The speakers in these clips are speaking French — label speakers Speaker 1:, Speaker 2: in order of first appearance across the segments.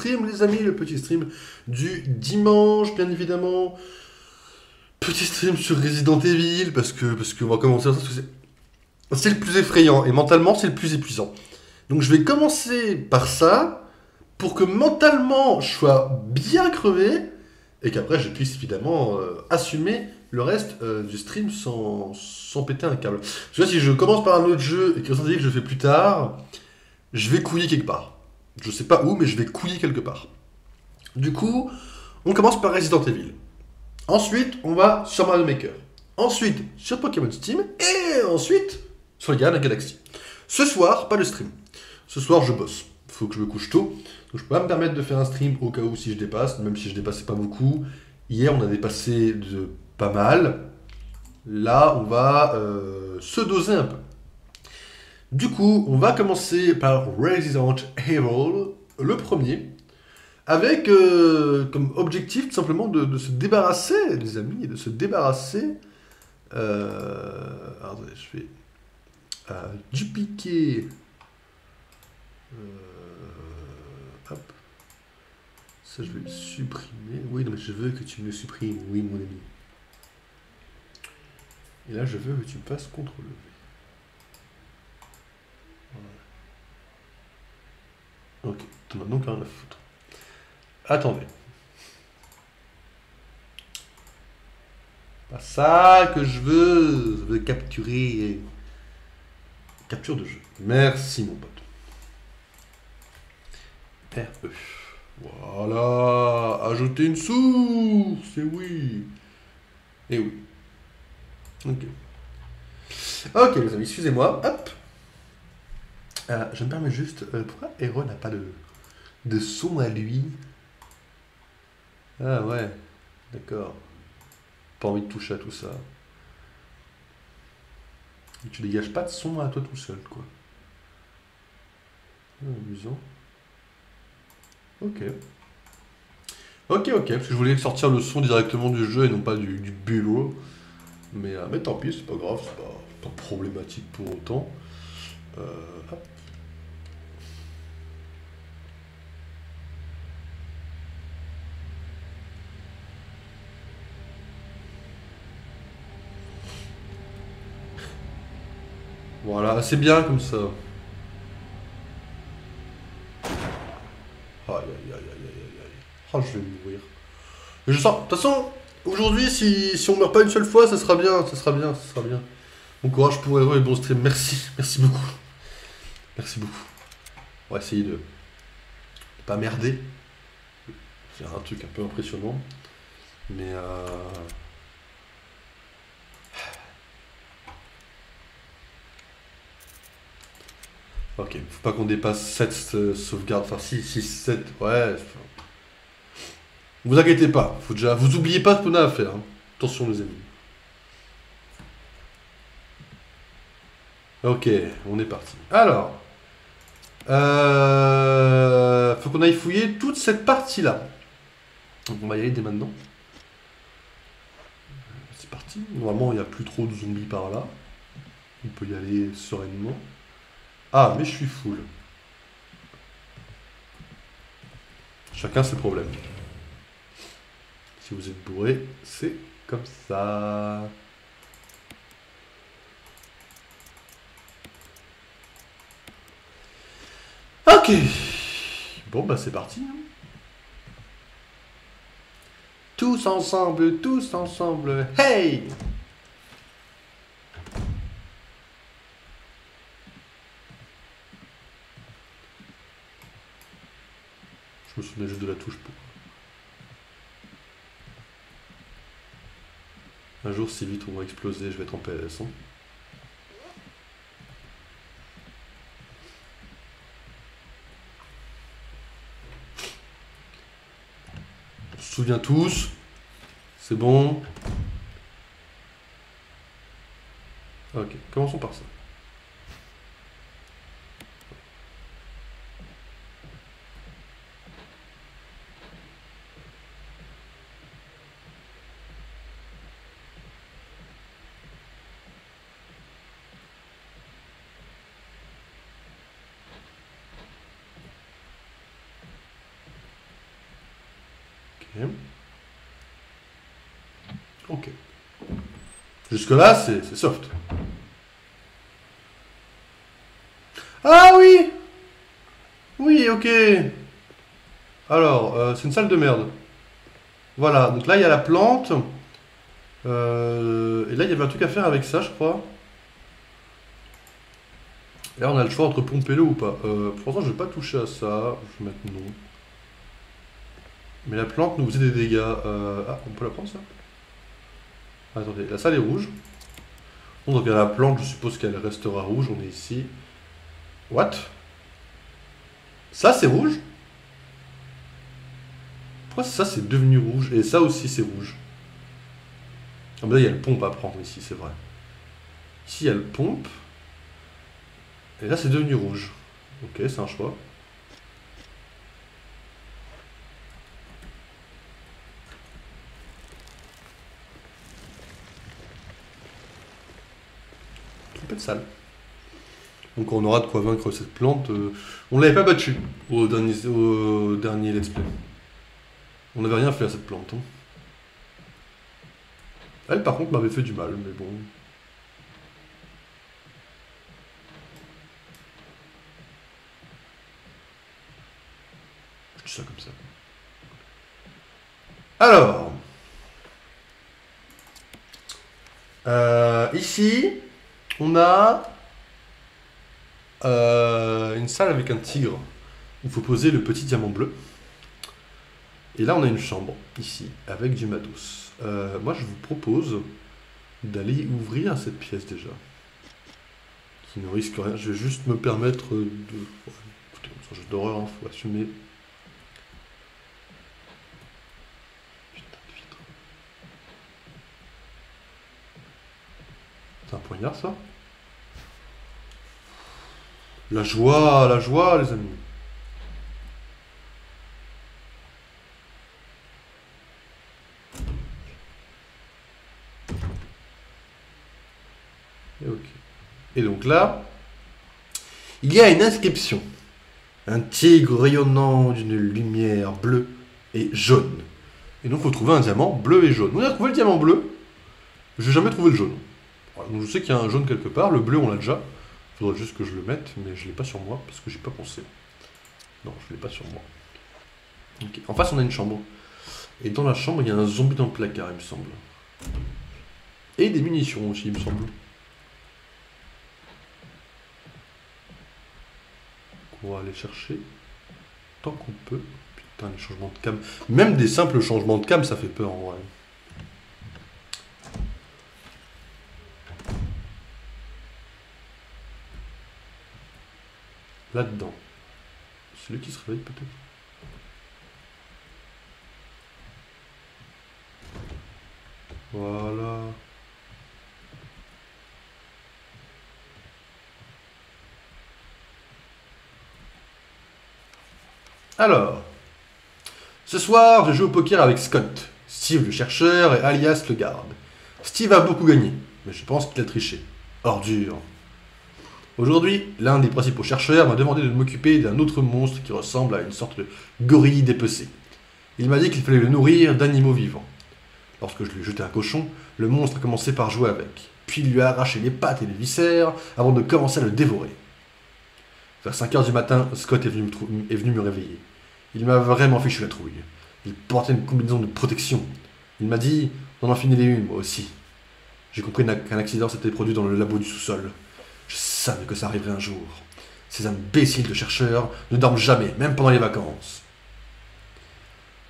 Speaker 1: stream, les amis, le petit stream du dimanche, bien évidemment. Petit stream sur Resident Evil, parce qu'on va commencer parce que c'est le plus effrayant, et mentalement, c'est le plus épuisant. Donc je vais commencer par ça, pour que mentalement, je sois bien crevé, et qu'après, je puisse évidemment assumer le reste du stream sans péter un câble. Tu vois, si je commence par un autre jeu, et que Resident Evil que je fais plus tard, je vais couiller quelque part. Je sais pas où, mais je vais couiller quelque part. Du coup, on commence par Resident Evil. Ensuite, on va sur Mario Maker. Ensuite, sur Pokémon Steam. Et ensuite, sur les Gardiens de la Galaxie. Ce soir, pas de stream. Ce soir, je bosse. Faut que je me couche tôt. Donc, je peux pas me permettre de faire un stream au cas où si je dépasse, même si je dépassais pas beaucoup. Hier, on a dépassé de pas mal. Là, on va se doser un peu. Du coup, on va commencer par Resident Evil, le premier, avec comme objectif tout simplement de se débarrasser, les amis, de se débarrasser. Attendez, je fais dupliquer. Hop. Ça, je vais le supprimer. Oui, non, mais je veux que tu me le supprimes. Oui, mon ami. Et là, je veux que tu me fasses CTRL V. Voilà. Ok, t'en as donc rien à foutre. Attendez. Pas ça que je veux. Je veux capturer. Capture de jeu. Merci, mon pote. RE. Voilà. Ajouter une source. Et oui. Et oui. Ok. Ok, les amis, excusez-moi. Hop. Je me permets juste. Pourquoi Hero n'a pas de son à lui? Ah ouais. D'accord. Pas envie de toucher à tout ça. Et tu dégages pas de son à toi tout seul, quoi. Amusant. Ok. Ok, ok, parce que je voulais sortir le son directement du jeu et non pas du bureau. Mais tant pis, c'est pas grave, c'est pas problématique pour autant. Hop. Voilà, c'est bien comme ça. Aïe, aïe, aïe, aïe, aïe, aïe. Oh, je vais mourir. Mais je sens. De toute façon, aujourd'hui, si on meurt pas une seule fois, ça sera bien, ça sera bien, ça sera bien. Bon courage pour Hero et bon stream. Merci, merci beaucoup. Merci beaucoup. On va essayer de pas merder. C'est un truc un peu impressionnant. Mais ok, faut pas qu'on dépasse 7 sauvegardes. Enfin, 6, 7, ouais. Vous inquiétez pas, faut déjà. Vous oubliez pas ce qu'on a à faire. Hein. Attention, les amis. Ok, on est parti. Alors, faut qu'on aille fouiller toute cette partie-là. Donc on va y aller dès maintenant. C'est parti. Normalement, il n'y a plus trop de zombies par là. On peut y aller sereinement. Ah, mais je suis full. Chacun ses problèmes. Si vous êtes bourré, c'est comme ça. Ok. Bon, bah c'est parti. Hein. Tous ensemble, tous ensemble. Hey! Je me souviens juste de la touche pour. Un jour, si vite on va exploser, je vais être en PLS. Hein. On se souvient tous. C'est bon. Ok, commençons par ça. Ok. Jusque-là, c'est soft. Ah oui! Oui, ok. Alors, c'est une salle de merde. Voilà, donc là, il y a la plante. Et là, il y avait un truc à faire avec ça, je crois. Là, on a le choix entre pomper l'eau ou pas. Pour l'instant, je vais pas toucher à ça. Je vais mettre non. Mais la plante nous faisait des dégâts. Ah, on peut la prendre, ça? Attendez, la salle est rouge. Bon, donc, il y a la plante, je suppose qu'elle restera rouge. On est ici. What? Ça, c'est rouge? Pourquoi ça, c'est devenu rouge? Et ça aussi, c'est rouge. Ah, mais là, il y a le pompe à prendre ici, c'est vrai. Ici, il y a le pompe. Et là, c'est devenu rouge. Ok, c'est un choix. Un peu de salle. Donc on aura de quoi vaincre cette plante. On l'avait pas battue au dernier let's play. On n'avait rien fait à cette plante. Hein. Elle par contre m'avait fait du mal, mais bon. Je dis ça comme ça. Alors. Ici, on a une salle avec un tigre. Il faut poser le petit diamant bleu. Et là, on a une chambre, ici, avec du matos. Moi, je vous propose d'aller ouvrir cette pièce déjà. Qui ne risque rien. Je vais juste me permettre de... Ouais, écoutez, c'est un jeu d'horreur, il faut assumer. Putain de vitre. C'est un poignard, ça? La joie, les amis. Et ok. Et donc là, il y a une inscription. Un tigre rayonnant d'une lumière bleue et jaune. Et donc, il faut trouver un diamant bleu et jaune. On a trouvé le diamant bleu. Je n'ai jamais trouvé le jaune. Voilà, donc je sais qu'il y a un jaune quelque part. Le bleu, on l'a déjà. Il faudrait juste que je le mette, mais je ne l'ai pas sur moi parce que j'ai pas pensé. Non, je ne l'ai pas sur moi. Okay. En face, on a une chambre. Et dans la chambre, il y a un zombie dans le placard, il me semble. Et des munitions aussi, il me semble. On va aller chercher tant qu'on peut. Putain, les changements de cam. Même des simples changements de cam, ça fait peur en vrai. Là-dedans. C'est lui qui se réveille peut-être. Voilà. Alors, ce soir, je joue au poker avec Scott, Steve le chercheur et Alias le garde. Steve a beaucoup gagné, mais je pense qu'il a triché. Ordure. Aujourd'hui, l'un des principaux chercheurs m'a demandé de m'occuper d'un autre monstre qui ressemble à une sorte de gorille dépecé. Il m'a dit qu'il fallait le nourrir d'animaux vivants. Lorsque je lui ai jeté un cochon, le monstre a commencé par jouer avec, puis il lui a arraché les pattes et les viscères avant de commencer à le dévorer. Vers 5 heures du matin, Scott est venu me réveiller. Il m'a vraiment fichu la trouille. Il portait une combinaison de protection. Il m'a dit d'en enfiler une, moi aussi. J'ai compris qu'un accident s'était produit dans le labo du sous-sol. Je savais que ça arriverait un jour. Ces imbéciles de chercheurs ne dorment jamais, même pendant les vacances.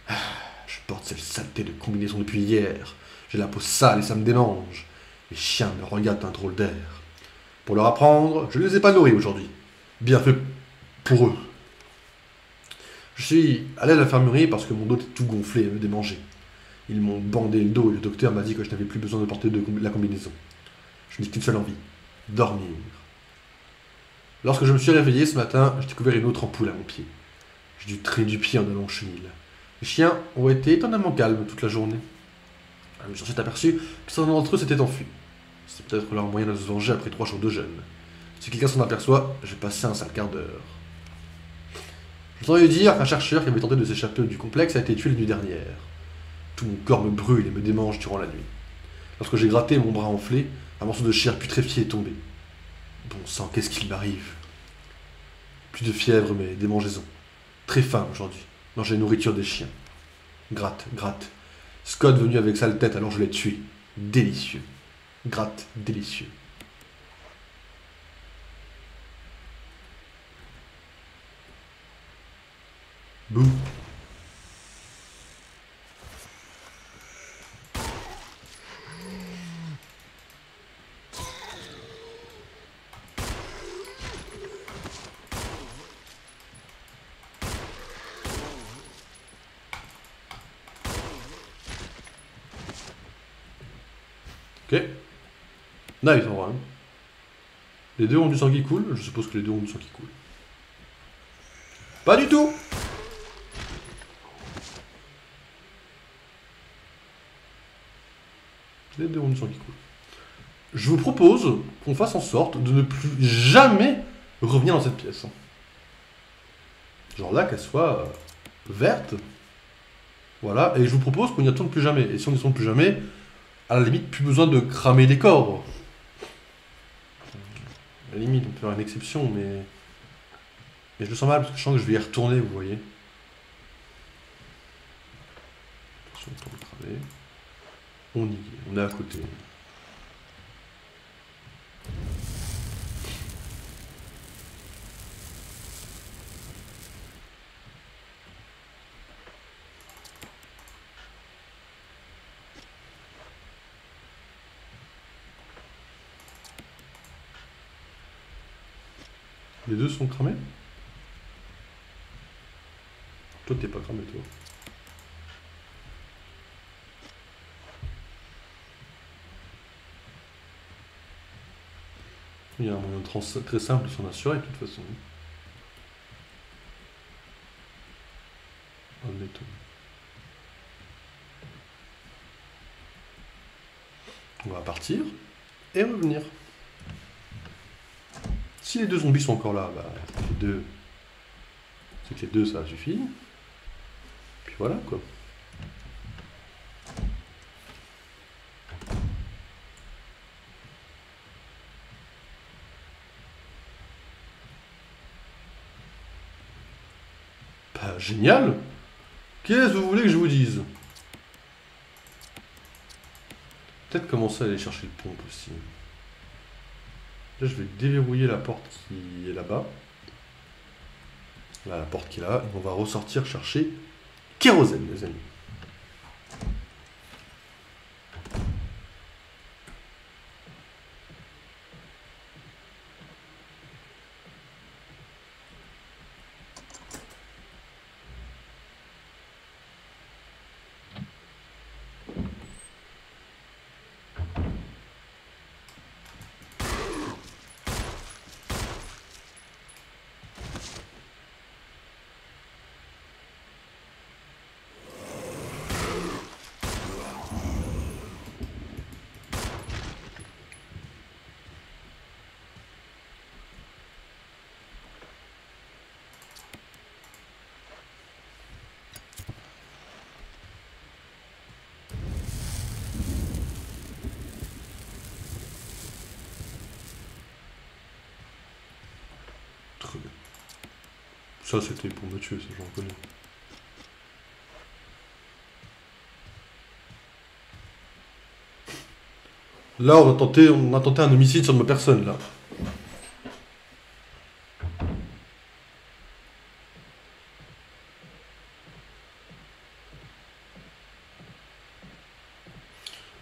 Speaker 1: Je porte cette saleté de combinaison depuis hier. J'ai la peau sale et ça me démange. Les chiens me regardent d'un drôle d'air. Pour leur apprendre, je ne les ai pas nourris aujourd'hui. Bien fait pour eux. Je suis allé à l'infirmerie parce que mon dos était tout gonflé et me démangeait. Ils m'ont bandé le dos et le docteur m'a dit que je n'avais plus besoin de porter la combinaison. Je n'ai qu'une seule envie, dormir. Lorsque je me suis réveillé ce matin, j'ai découvert une autre ampoule à mon pied. J'ai dû traîner du pied en allant au chenil. Les chiens ont été étonnamment calmes toute la journée. Je me suis ensuite aperçu que certains d'entre eux s'étaient enfuis. C'est peut-être leur moyen de se venger après 3 jours de jeûne. Si quelqu'un s'en aperçoit, je vais passer un sale quart d'heure. Je voudrais dire qu'un chercheur qui avait tenté de s'échapper du complexe a été tué la nuit dernière. Tout mon corps me brûle et me démange durant la nuit. Lorsque j'ai gratté mon bras enflé, un morceau de chair putréfiée est tombé. Bon sang, qu'est-ce qu'il m'arrive? Plus de fièvre, mais démangeaisons. Très faim aujourd'hui. Manger la nourriture des chiens. Gratte, gratte. Scott venu avec sale tête, alors je l'ai tué. Délicieux. Gratte, délicieux. Bouh. Ok. Nice en vrai. Les deux ont du sang qui coule. Je suppose que les deux ont du sang qui coule. Pas du tout. Les deux ont du sang qui coule. Je vous propose qu'on fasse en sorte de ne plus jamais revenir dans cette pièce. Genre là, qu'elle soit verte. Voilà. Et je vous propose qu'on n'y retourne plus jamais. Et si on n'y retourne plus jamais, à la limite, plus besoin de cramer les corps. À la limite, on peut faire une exception, mais... Mais je le sens mal parce que je sens que je vais y retourner, vous voyez. Attention, on tourne le cramer. On y est, on est à côté. Les deux sont cramés? Toi, t'es pas cramé, toi. Il y a un moyen très simple de s'en assurer, de toute façon. Admettons. On va partir et revenir. Si les deux zombies sont encore là, bah, c'est que les deux, ça suffit. Puis voilà, quoi. Bah, génial! Qu'est-ce que vous voulez que je vous dise? Peut-être commencer à aller chercher le pompe aussi. Là, je vais déverrouiller la porte qui est là-bas. Là, la porte qui est là. Et on va ressortir chercher kérosène, les amis. Très bien. Ça, c'était pour me tuer, ça, j'en connais. Là, on a tenté un homicide sur ma personne, là.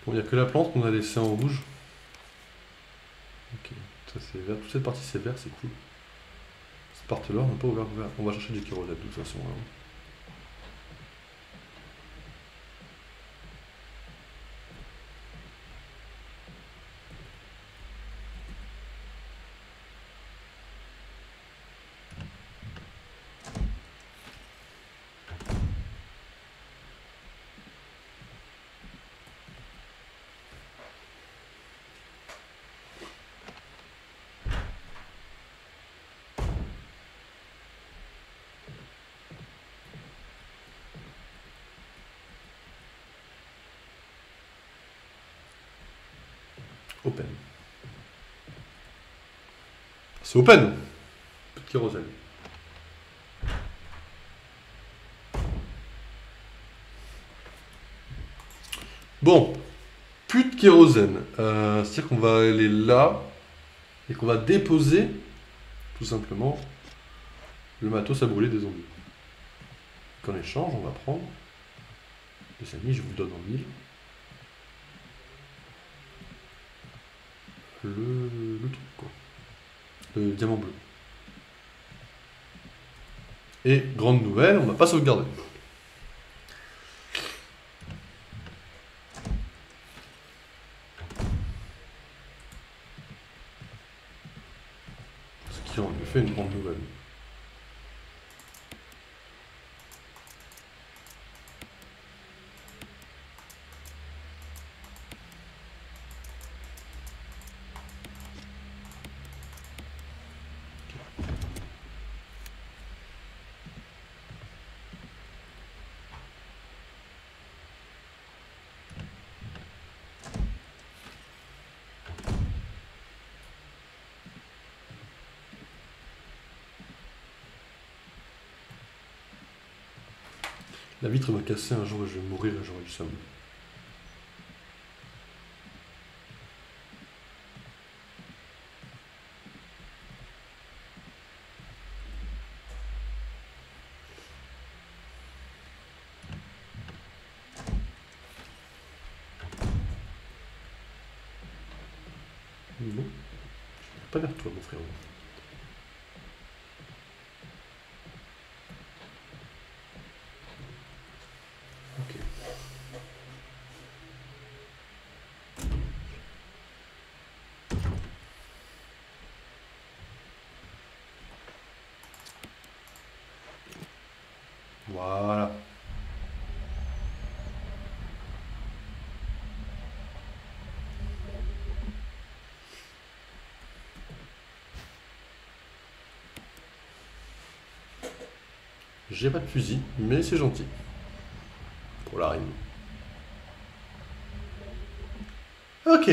Speaker 1: Bon, il n'y a que la plante qu'on a laissée en rouge. Ok, ça c'est vert. Toute cette partie c'est vert, c'est cool. Cette partie-là, on n'a pas ouvert. On va chercher du kérosène de toute façon. Hein. Open. C'est open. Plus de kérosène. Bon, plus de kérosène. C'est-à-dire qu'on va aller là et qu'on va déposer tout simplement le matos à brûler des zombies. Qu'en échange, on va prendre, les amis, je vous le donne en 1000, le truc quoi, le diamant bleu. Et grande nouvelle, on n'a pas sauvegardé. Ce qui en effet une grande nouvelle. La vitre m'a cassé un jour et je vais mourir et j'aurai du somme. Non, je ne pas vers toi, mon frère. Ok. Voilà. J'ai pas de fusil, mais c'est gentil. Pour la rime. Ok.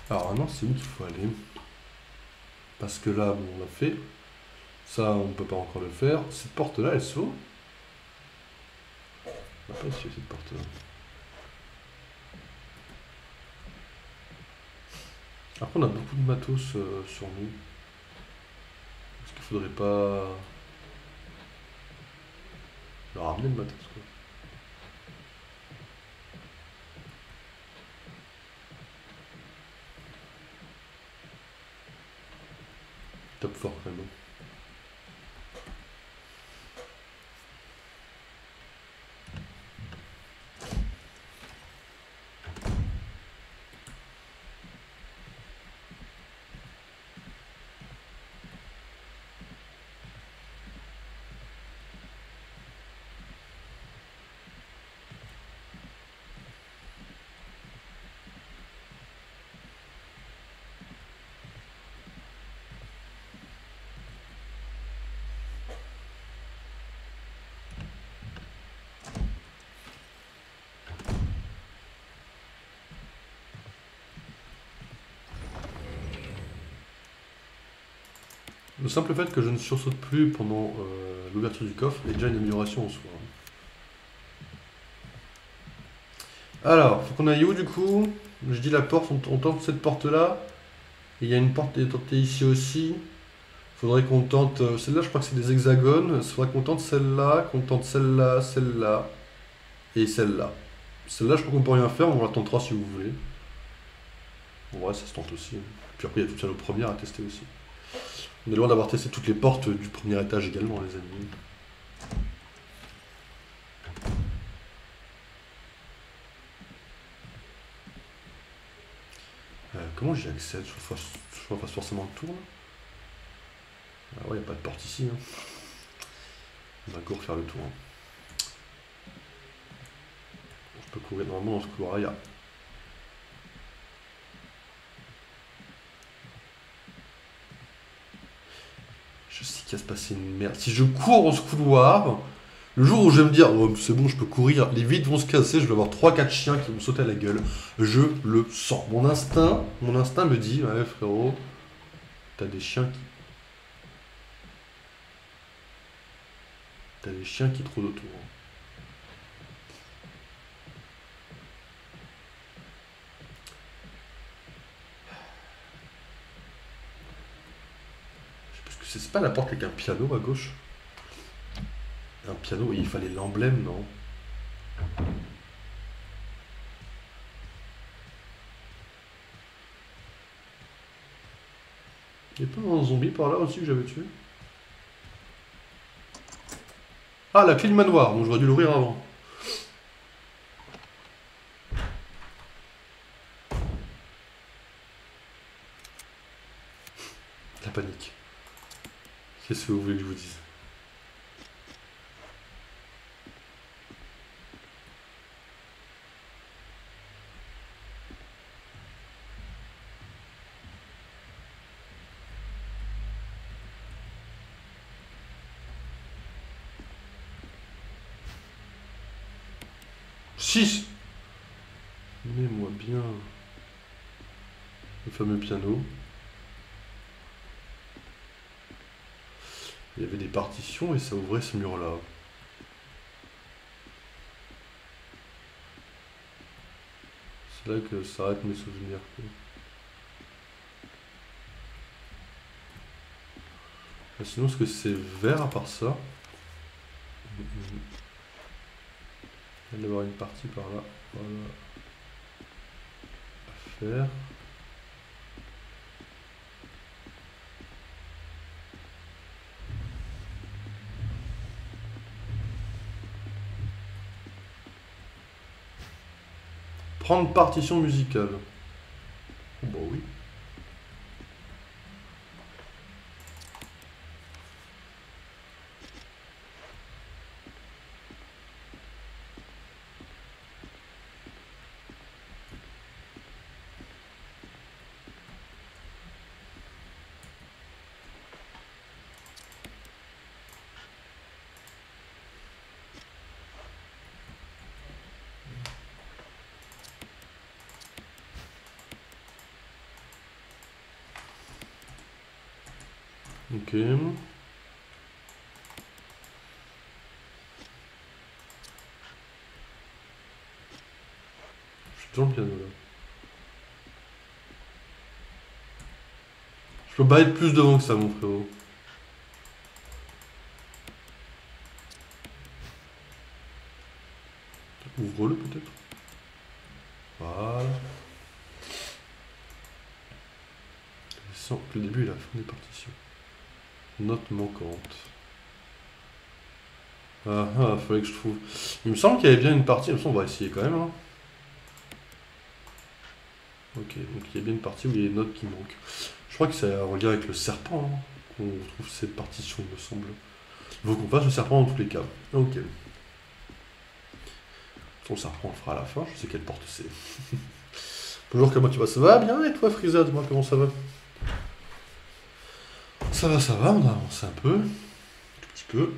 Speaker 1: Alors maintenant, c'est où qu'il faut aller? Parce que là, bon, on l'a fait. Ça, on ne peut pas encore le faire. Cette porte-là, elle s'ouvre. On va pas essayer cette porte-là. Après, on a beaucoup de matos sur nous. Est-ce qu'il faudrait pas leur ramener le matos, quoi? Top fort, quand même. Le simple fait que je ne sursaute plus pendant l'ouverture du coffre est déjà une amélioration en soi. Alors, faut qu'on aille où du coup? Je dis la porte, on tente cette porte-là. Et il y a une porte qui est tentée ici aussi. Faudrait qu'on tente. Celle-là, je crois que c'est des hexagones. Il faudrait qu'on tente celle-là, qu'on tente celle-là, celle-là. Et celle-là. Celle-là, je crois qu'on peut rien faire, on la tentera si vous voulez. En vrai, ça se tente aussi. Puis après, il y a toutes celles aux premières à tester aussi. On est loin d'avoir testé toutes les portes du premier étage également, les amis. Comment j'y accède? Je fasse forcément le tour là. Ah ouais, il n'y a pas de porte ici. Hein. On va encore faire le tour. Hein. Je peux courir normalement dans ce couloir-là. qu'il va se passer une merde. Si je cours dans ce couloir, le jour où je vais me dire, oh, c'est bon, je peux courir, les vitres vont se casser, je vais avoir 3-4 chiens qui vont sauter à la gueule. Je le sens. Mon instinct me dit, ouais frérot, t'as des chiens qui... T'as des chiens qui trônent autour. Parce que c'est pas la porte avec un piano à gauche. Un piano, il fallait l'emblème, non? Il n'y a pas un zombie par là aussi que j'avais tué? Ah, la clé du manoir, donc j'aurais dû l'ouvrir avant. La panique. Qu'est-ce que vous voulez que je vous dise? Six. Mets-moi bien le fameux piano. Il y avait des partitions et ça ouvrait ce mur-là. C'est là que s'arrêtent mes souvenirs. Sinon, est-ce que c'est vert à part ça? Il va y avoir une partie par là. Voilà. À faire. Prendre partition musicale. Bon, oui. Ok. Je suis dans le piano là. Je peux pas être plus devant que ça, mon frérot. Ouvre-le peut-être. Voilà. Sans que le début et la fin des partitions. Note manquante. Ah ah, fallait que je trouve. Il me semble qu'il y avait bien une partie. De toute façon, on va essayer quand même. Hein. Ok, donc il y a bien une partie où il y a des notes qui manquent. Je crois que c'est un lien avec le serpent hein, qu'on trouve cette partition, il me semble. Il faut qu'on fasse le serpent dans tous les cas. Ok. Son serpent, on le fera à la fin. Je sais quelle porte c'est. Bonjour, comment tu vas? Ça va bien? Et toi, Frieza, dis-moi comment ça va? Ça va, on a avancé un peu. Un tout petit peu.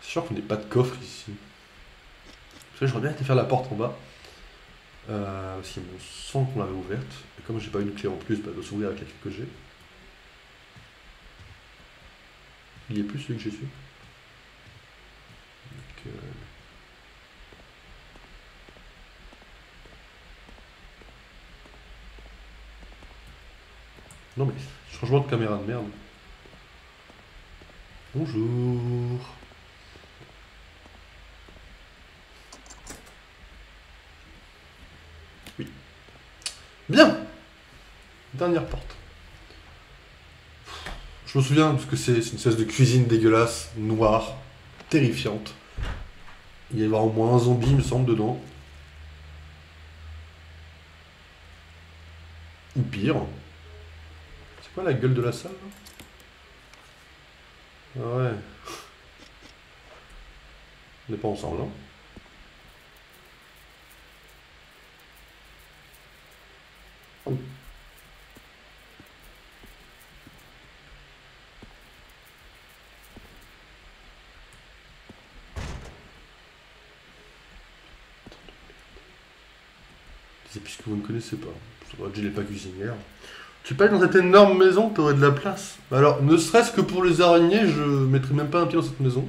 Speaker 1: C'est sûr qu'on n'est pas de coffre ici. J'aurais bien été faire la porte en bas. Parce qu'il me semble qu'on l'avait ouverte. Et comme j'ai pas une clé en plus, bah, elle doit s'ouvrir avec la clé que j'ai. Il y est plus celui que j'ai su. Donc, non mais, changement de caméra de merde. Bonjour. Oui. Bien. Dernière porte. Je me souviens parce que c'est une espèce de cuisine dégueulasse, noire, terrifiante. Il y avait au moins un zombie, il me semble, dedans. Ou pire. C'est quoi la gueule de la salle là? Ah ouais. On n'est pas ensemble, hein. C'est puisque vous ne connaissez pas. Je l'ai pas cuisinière. Tu peux aller dans cette énorme maison, t'aurais de la place. Alors, ne serait-ce que pour les araignées, je mettrais même pas un pied dans cette maison.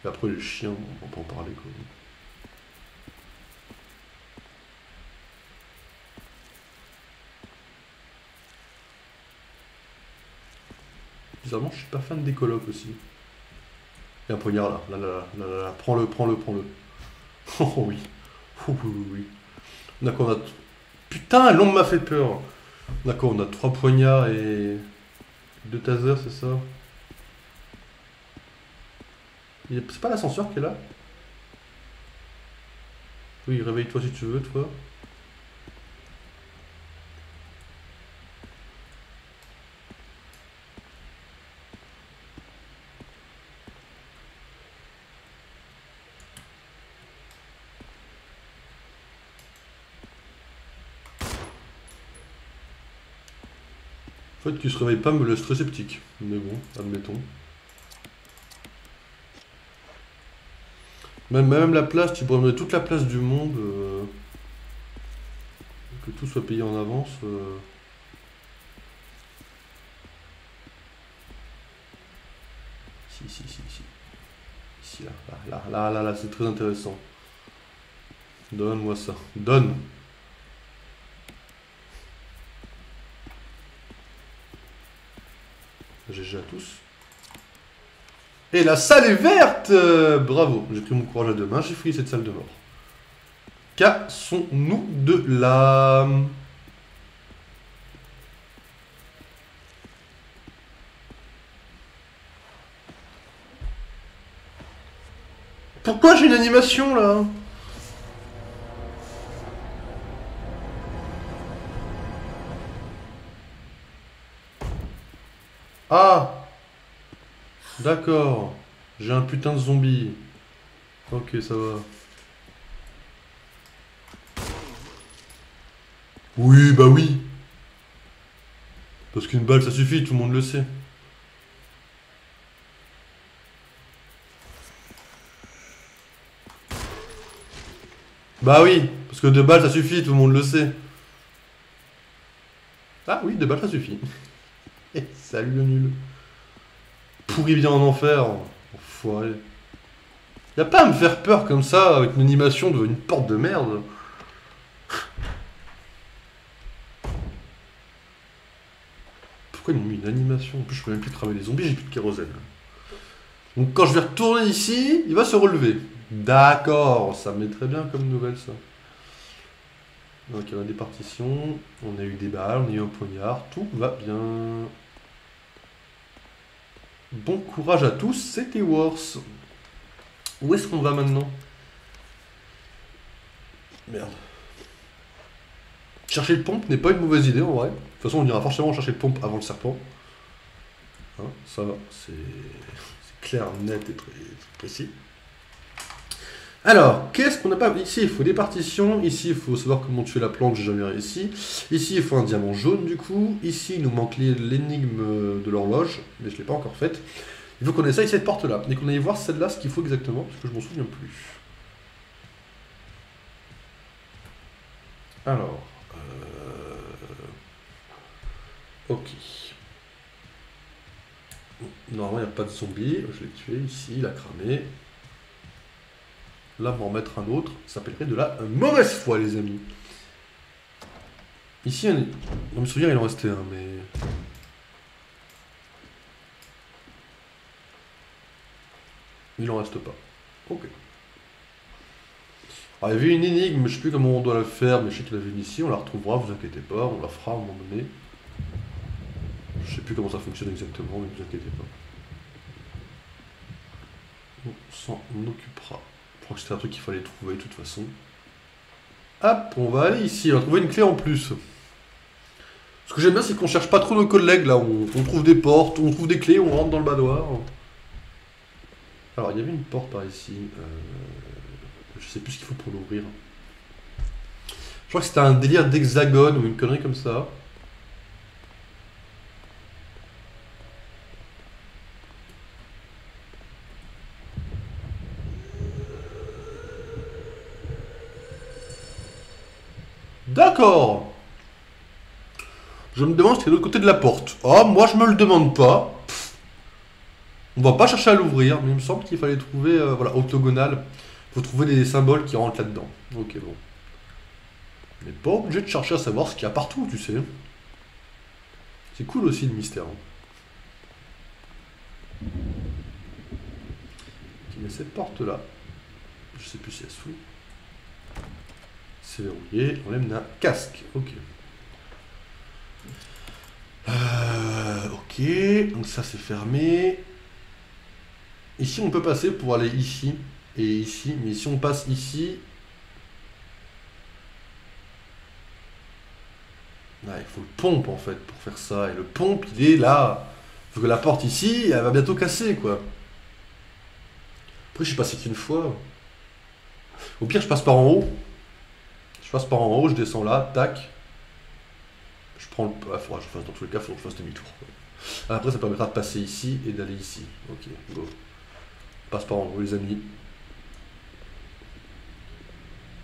Speaker 1: Et après, les chiens, on va pas en parler, quoi. Bizarrement, je suis pas fan des colocs aussi. Et un poignard là, là, prends-le, prends-le, prends-le. Oh oui. Oh, oui, oui, oui. D'accord, on a... Putain, l'ombre m'a fait peur. D'accord, on a 3 poignards et 2 tasers, c'est ça? C'est pas l'ascenseur qui est là? Oui, réveille-toi si tu veux, toi. En fait, qu'il se réveille pas me laisse très sceptique. Mais bon, admettons. Même la place, tu pourrais me donner toute la place du monde. Que tout soit payé en avance. Si, si, si, si. Ici, là, c'est très intéressant. Donne-moi ça. Donne! GG à tous. Et la salle est verte! Bravo, j'ai pris mon courage à deux mains, j'ai fouillé cette salle de mort. Cassons-nous de là. Pourquoi j'ai une animation là? Ah! D'accord. J'ai un putain de zombie. Ok, ça va. Oui, bah oui. Parce qu'une balle ça suffit, tout le monde le sait. Bah oui, parce que 2 balles ça suffit, tout le monde le sait. Ah oui, 2 balles ça suffit. Salut le nul. Pourri bien en enfer. Enfoiré. Y'a pas à me faire peur comme ça avec une animation de une porte de merde. Pourquoi ils m'ont mis une animation? En plus, je peux même plus cramer les zombies, j'ai plus de kérosène. Donc quand je vais retourner ici, il va se relever. D'accord, ça me met très bien comme nouvelle ça. Donc il y a des partitions, on a eu des balles, on a eu un poignard, tout va bien. Bon courage à tous, c'était Wars. Où est-ce qu'on va maintenant? Merde. Chercher le pompe n'est pas une mauvaise idée en vrai. De toute façon, on ira forcément chercher le pompe avant le serpent. Hein, ça, c'est clair, net et très précis. Alors, qu'est-ce qu'on n'a pas... Ici, il faut des partitions. Ici, il faut savoir comment tuer la plante, j'ai jamais réussi. Ici, il faut un diamant jaune, du coup. Ici, il nous manque l'énigme de l'horloge, mais je ne l'ai pas encore faite. Il faut qu'on essaye cette porte-là. Et qu'on aille voir celle-là, ce qu'il faut exactement, parce que je m'en souviens plus. Alors... Ok. Normalement, il n'y a pas de zombie. Je l'ai tué ici, il a cramé. Là, on va en mettre un autre. Ça s'appellerait de la mauvaise foi, les amis. Ici, dans mes souvenirs, il en restait un, mais... Il en reste pas. Ok. Alors, il y avait une énigme, mais je sais plus comment on doit la faire, mais je sais qu'il y en avait une ici. On la retrouvera, vous inquiétez pas. On la fera à un moment donné. Je sais plus comment ça fonctionne exactement, mais ne vous inquiétez pas. On s'en occupera. Je crois que c'était un truc qu'il fallait trouver de toute façon. Hop, on va aller ici. On va trouver une clé en plus. Ce que j'aime bien, c'est qu'on cherche pas trop nos collègues là. On trouve des portes, on trouve des clés, on rentre dans le badoir. Alors, il y avait une porte par ici. Je sais plus ce qu'il faut pour l'ouvrir. Je crois que c'était un délire d'hexagone ou une connerie comme ça. D'accord. Je me demande ce qu'il y a de l'autre côté de la porte. Oh, moi je me le demande pas. Pff. On va pas chercher à l'ouvrir, mais il me semble qu'il fallait trouver, voilà, octogonal. Faut trouver des symboles qui rentrent là-dedans. Ok, bon. On n'est pas obligé de chercher à savoir ce qu'il y a partout, tu sais. C'est cool aussi le mystère. Il y a cette porte-là. Je sais plus si elle s'ouvre. C'est verrouillé. On l'aime d'un casque. Ok. Ok. Donc ça c'est fermé. Ici on peut passer pour aller ici et ici. Mais si on passe ici... Ah, il faut le pompe en fait pour faire ça. Et le pompe il est là. Il faut que la porte ici, elle va bientôt casser quoi. Après je suis passé qu'une fois. Au pire je passe par en haut. Je passe par en haut, je descends là, tac. Je prends le... Ah, faudra que je fasse dans tous les cas, il faut que je fasse demi-tour. Après ça permettra de passer ici et d'aller ici. Ok, go. On passe par en haut les amis.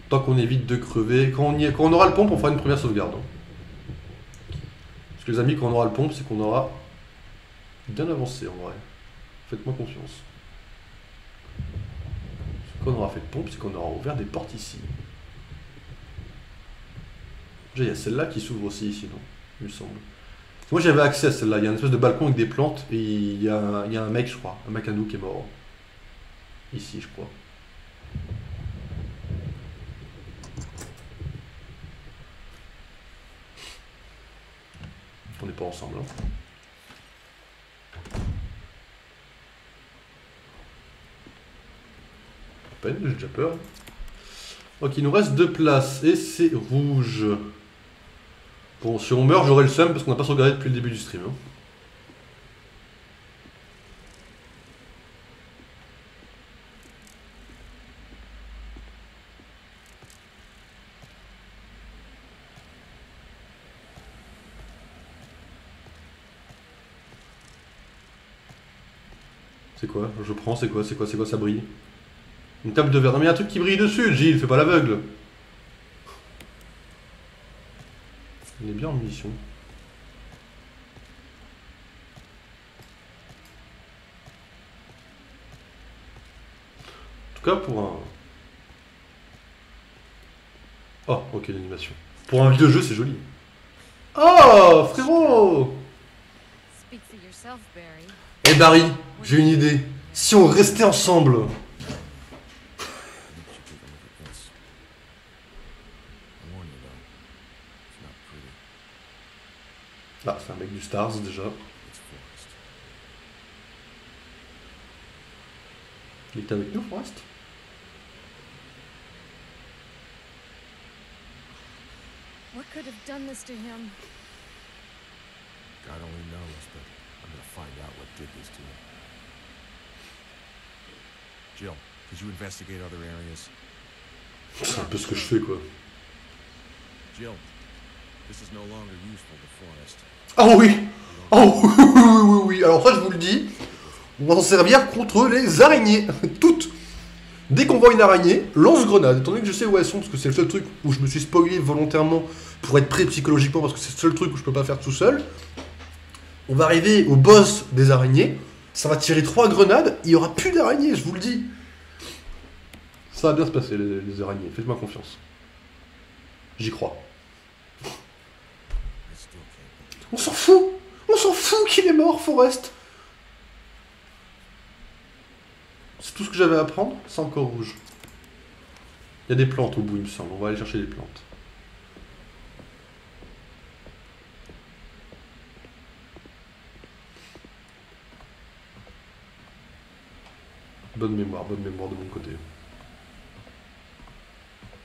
Speaker 1: Tant qu'on évite de crever. Quand on aura le pompe, on fera une première sauvegarde. Parce que les amis, quand on aura le pompe, c'est qu'on aura bien avancé en vrai. Faites-moi confiance. Quand on aura fait le pompe, c'est qu'on aura ouvert des portes ici. Déjà, il y a celle-là qui s'ouvre aussi ici, non? Il me semble. Moi, j'avais accès à celle-là. Il y a une espèce de balcon avec des plantes et il y a un mec, je crois. Un mec à nous qui est mort. Ici, je crois. On n'est pas ensemble, hein. Peine, j'ai déjà peur. Ok, il nous reste 2 places et c'est rouge. Bon, si on meurt, j'aurai le seum parce qu'on n'a pas sauvegardé depuis le début du stream. Hein. C'est quoi? Je prends, c'est quoi? C'est quoi? C'est quoi? Ça brille? Une table de verre. Non mais il y a un truc qui brille dessus, Gilles, fais pas l'aveugle. Il est bien en munitions. En tout cas pour un... Oh, ok, l'animation. Pour un vieux jeu, c'est joli. Oh, frérot! Eh Barry, j'ai une idée. Si on restait ensemble... Ah, c'est un mec du Stars déjà. Il est avec nous, Forrest?
Speaker 2: What could have done this to him?
Speaker 3: God only knows, but I'm gonna find out what did this to him. Jill, did you investigate other areas?
Speaker 1: C'est un peu ce que je fais, quoi.
Speaker 3: Jill, this is no longer useful to Forrest.
Speaker 1: Oh oui! Oh oui, oui, oui, oui, oui. Alors ça, je vous le dis, on va s'en servir contre les araignées. Toutes. Dès qu'on voit une araignée, lance-grenade. Étant donné que je sais où elles sont, parce que c'est le seul truc où je me suis spoilé volontairement pour être prêt psychologiquement, parce que c'est le seul truc où je peux pas faire tout seul. On va arriver au boss des araignées, ça va tirer 3 grenades, il y aura plus d'araignées, je vous le dis. Ça va bien se passer, les araignées, faites-moi confiance. J'y crois. On s'en fout! On s'en fout qu'il est mort, Forrest! C'est tout ce que j'avais à prendre, c'est encore rouge. Il y a des plantes au bout, il me semble. On va aller chercher des plantes. Bonne mémoire de mon côté.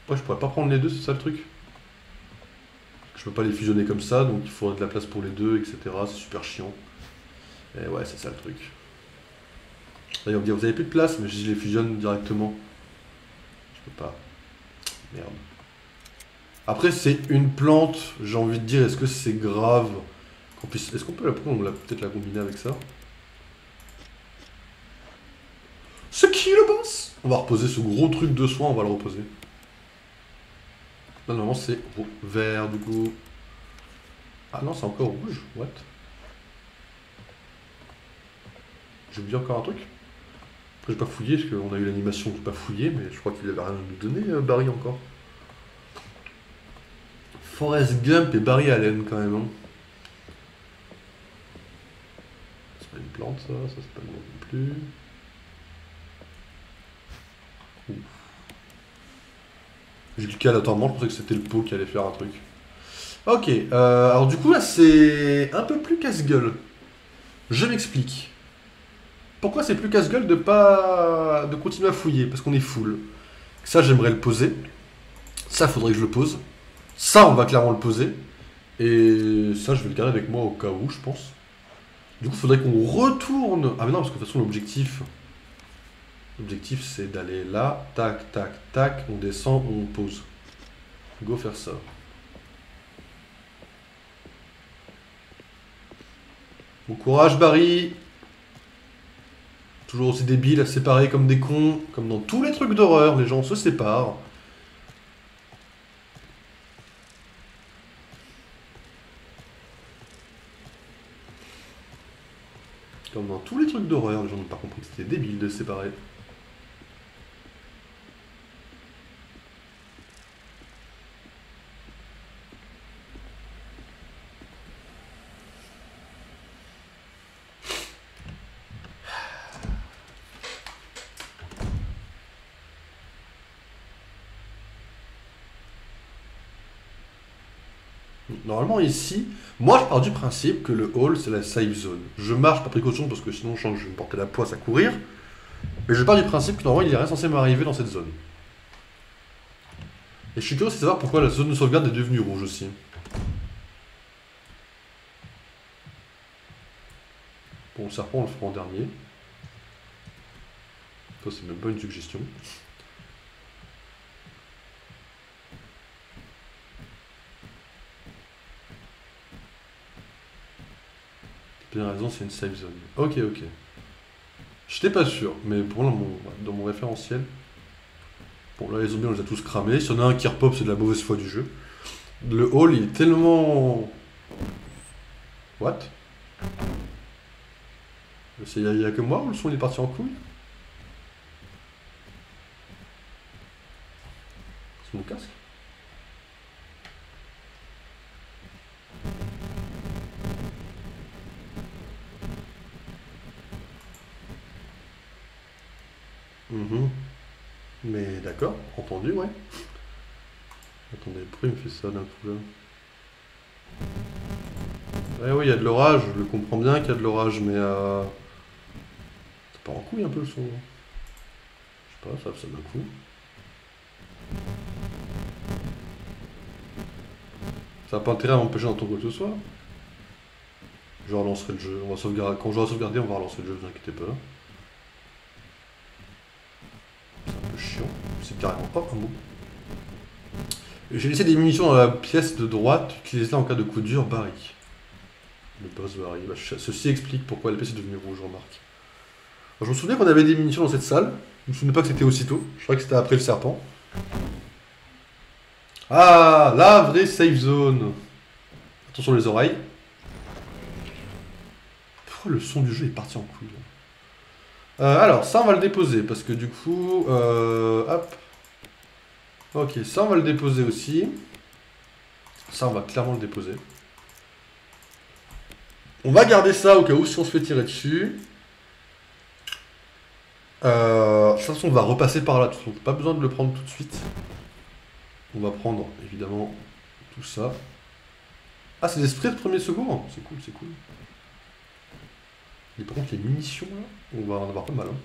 Speaker 1: Ouais, je pourrais pas prendre les deux, c'est ça le truc? Je peux pas les fusionner comme ça, donc il faudrait de la place pour les deux, etc. C'est super chiant. Et ouais, c'est ça le truc. D'ailleurs, vous avez plus de place, mais je les fusionne directement. Je peux pas. Merde. Après, c'est une plante, j'ai envie de dire, est-ce que c'est grave qu'on puisse... Est-ce qu'on peut peut-être la combiner avec ça? C'est qui le boss? On va reposer ce gros truc de soin, on va le reposer. Non, normalement c'est vert du coup. Ah non, c'est encore rouge. What? J'ai oublié encore un truc. Après, j'ai pas fouillé parce qu'on a eu l'animation de pas fouiller, mais je crois qu'il avait rien à nous donner, Barry encore. Forrest Gump et Barry Allen quand même. Hein. C'est pas une plante ça c'est pas le nom non plus. Ouf. J'ai cliqué aléatoirement, je pensais que c'était le pot qui allait faire un truc. Ok, alors du coup là c'est un peu plus casse-gueule. Je m'explique. Pourquoi c'est plus casse-gueule de continuer à fouiller? Parce qu'on est full. Ça j'aimerais le poser. Ça faudrait que je le pose. Ça on va clairement le poser. Et ça je vais le garder avec moi au cas où je pense. Du coup faudrait qu'on retourne. Ah mais non parce que de toute façon l'objectif. L'objectif c'est d'aller là. Tac tac tac. On descend, on pose. Go faire ça. Bon courage Barry. Toujours aussi débile, séparés comme des cons, comme dans tous les trucs d'horreur, les gens se séparent. Comme dans tous les trucs d'horreur, les gens n'ont pas compris que c'était débile de se séparer. Normalement ici, moi je pars du principe que le hall c'est la safe zone. Je marche par précaution parce que sinon je sens que je vais me porter la poisse à courir. Mais je pars du principe que normalement il n'y a rien censé m'arriver dans cette zone. Et je suis curieux de savoir pourquoi la zone de sauvegarde est devenue rouge aussi. Bon, le serpent on le fera en dernier. Ça c'est même pas une suggestion. Bien raison, c'est une safe zone. Ok, ok. J'étais pas sûr, mais pour moi, dans mon référentiel. Bon, là, les zombies, on les a tous cramés. S'il y en a un qui repop, c'est de la mauvaise foi du jeu. Le hall, il est tellement. What? Il y a que moi ou le son il est parti en couille? C'est mon casque? Mhm. Mais d'accord, entendu, ouais. Attendez, pourquoi il me fait ça d'un coup là? Ouais, oui, il y a de l'orage, je le comprends bien qu'il y a de l'orage, mais ça part en couille un peu le son. Je sais pas, ça d'un coup. Ça n'a pas intérêt à m'empêcher d'entendre quoi que ce soit. Je relancerai le jeu, on va sauvegarder. Quand j'aurai sauvegardé, on va relancer le jeu, vous inquiétez pas. C'est un peu chiant, c'est carrément pas un mot. J'ai laissé des munitions dans la pièce de droite, utilisez-les en cas de coup dur, Barry. Le boss Barry. Bah, ceci explique pourquoi la pièce est devenue rouge, remarque. Alors, je me souviens qu'on avait des munitions dans cette salle. Je me souvenais pas que c'était aussitôt. Je crois que c'était après le serpent. Ah, la vraie safe zone. Attention les oreilles. Pourquoi le son du jeu est parti en couille alors, ça on va le déposer parce que du coup, hop. Ok, ça on va le déposer aussi. Ça on va clairement le déposer. On va garder ça au cas où si on se fait tirer dessus. De toute façon, on va repasser par là. Donc, pas besoin de le prendre tout de suite. On va prendre évidemment tout ça. Ah, c'est des sprays de premier secours. C'est cool, c'est cool. Et par contre, les munitions là, on va en avoir pas mal. Hein.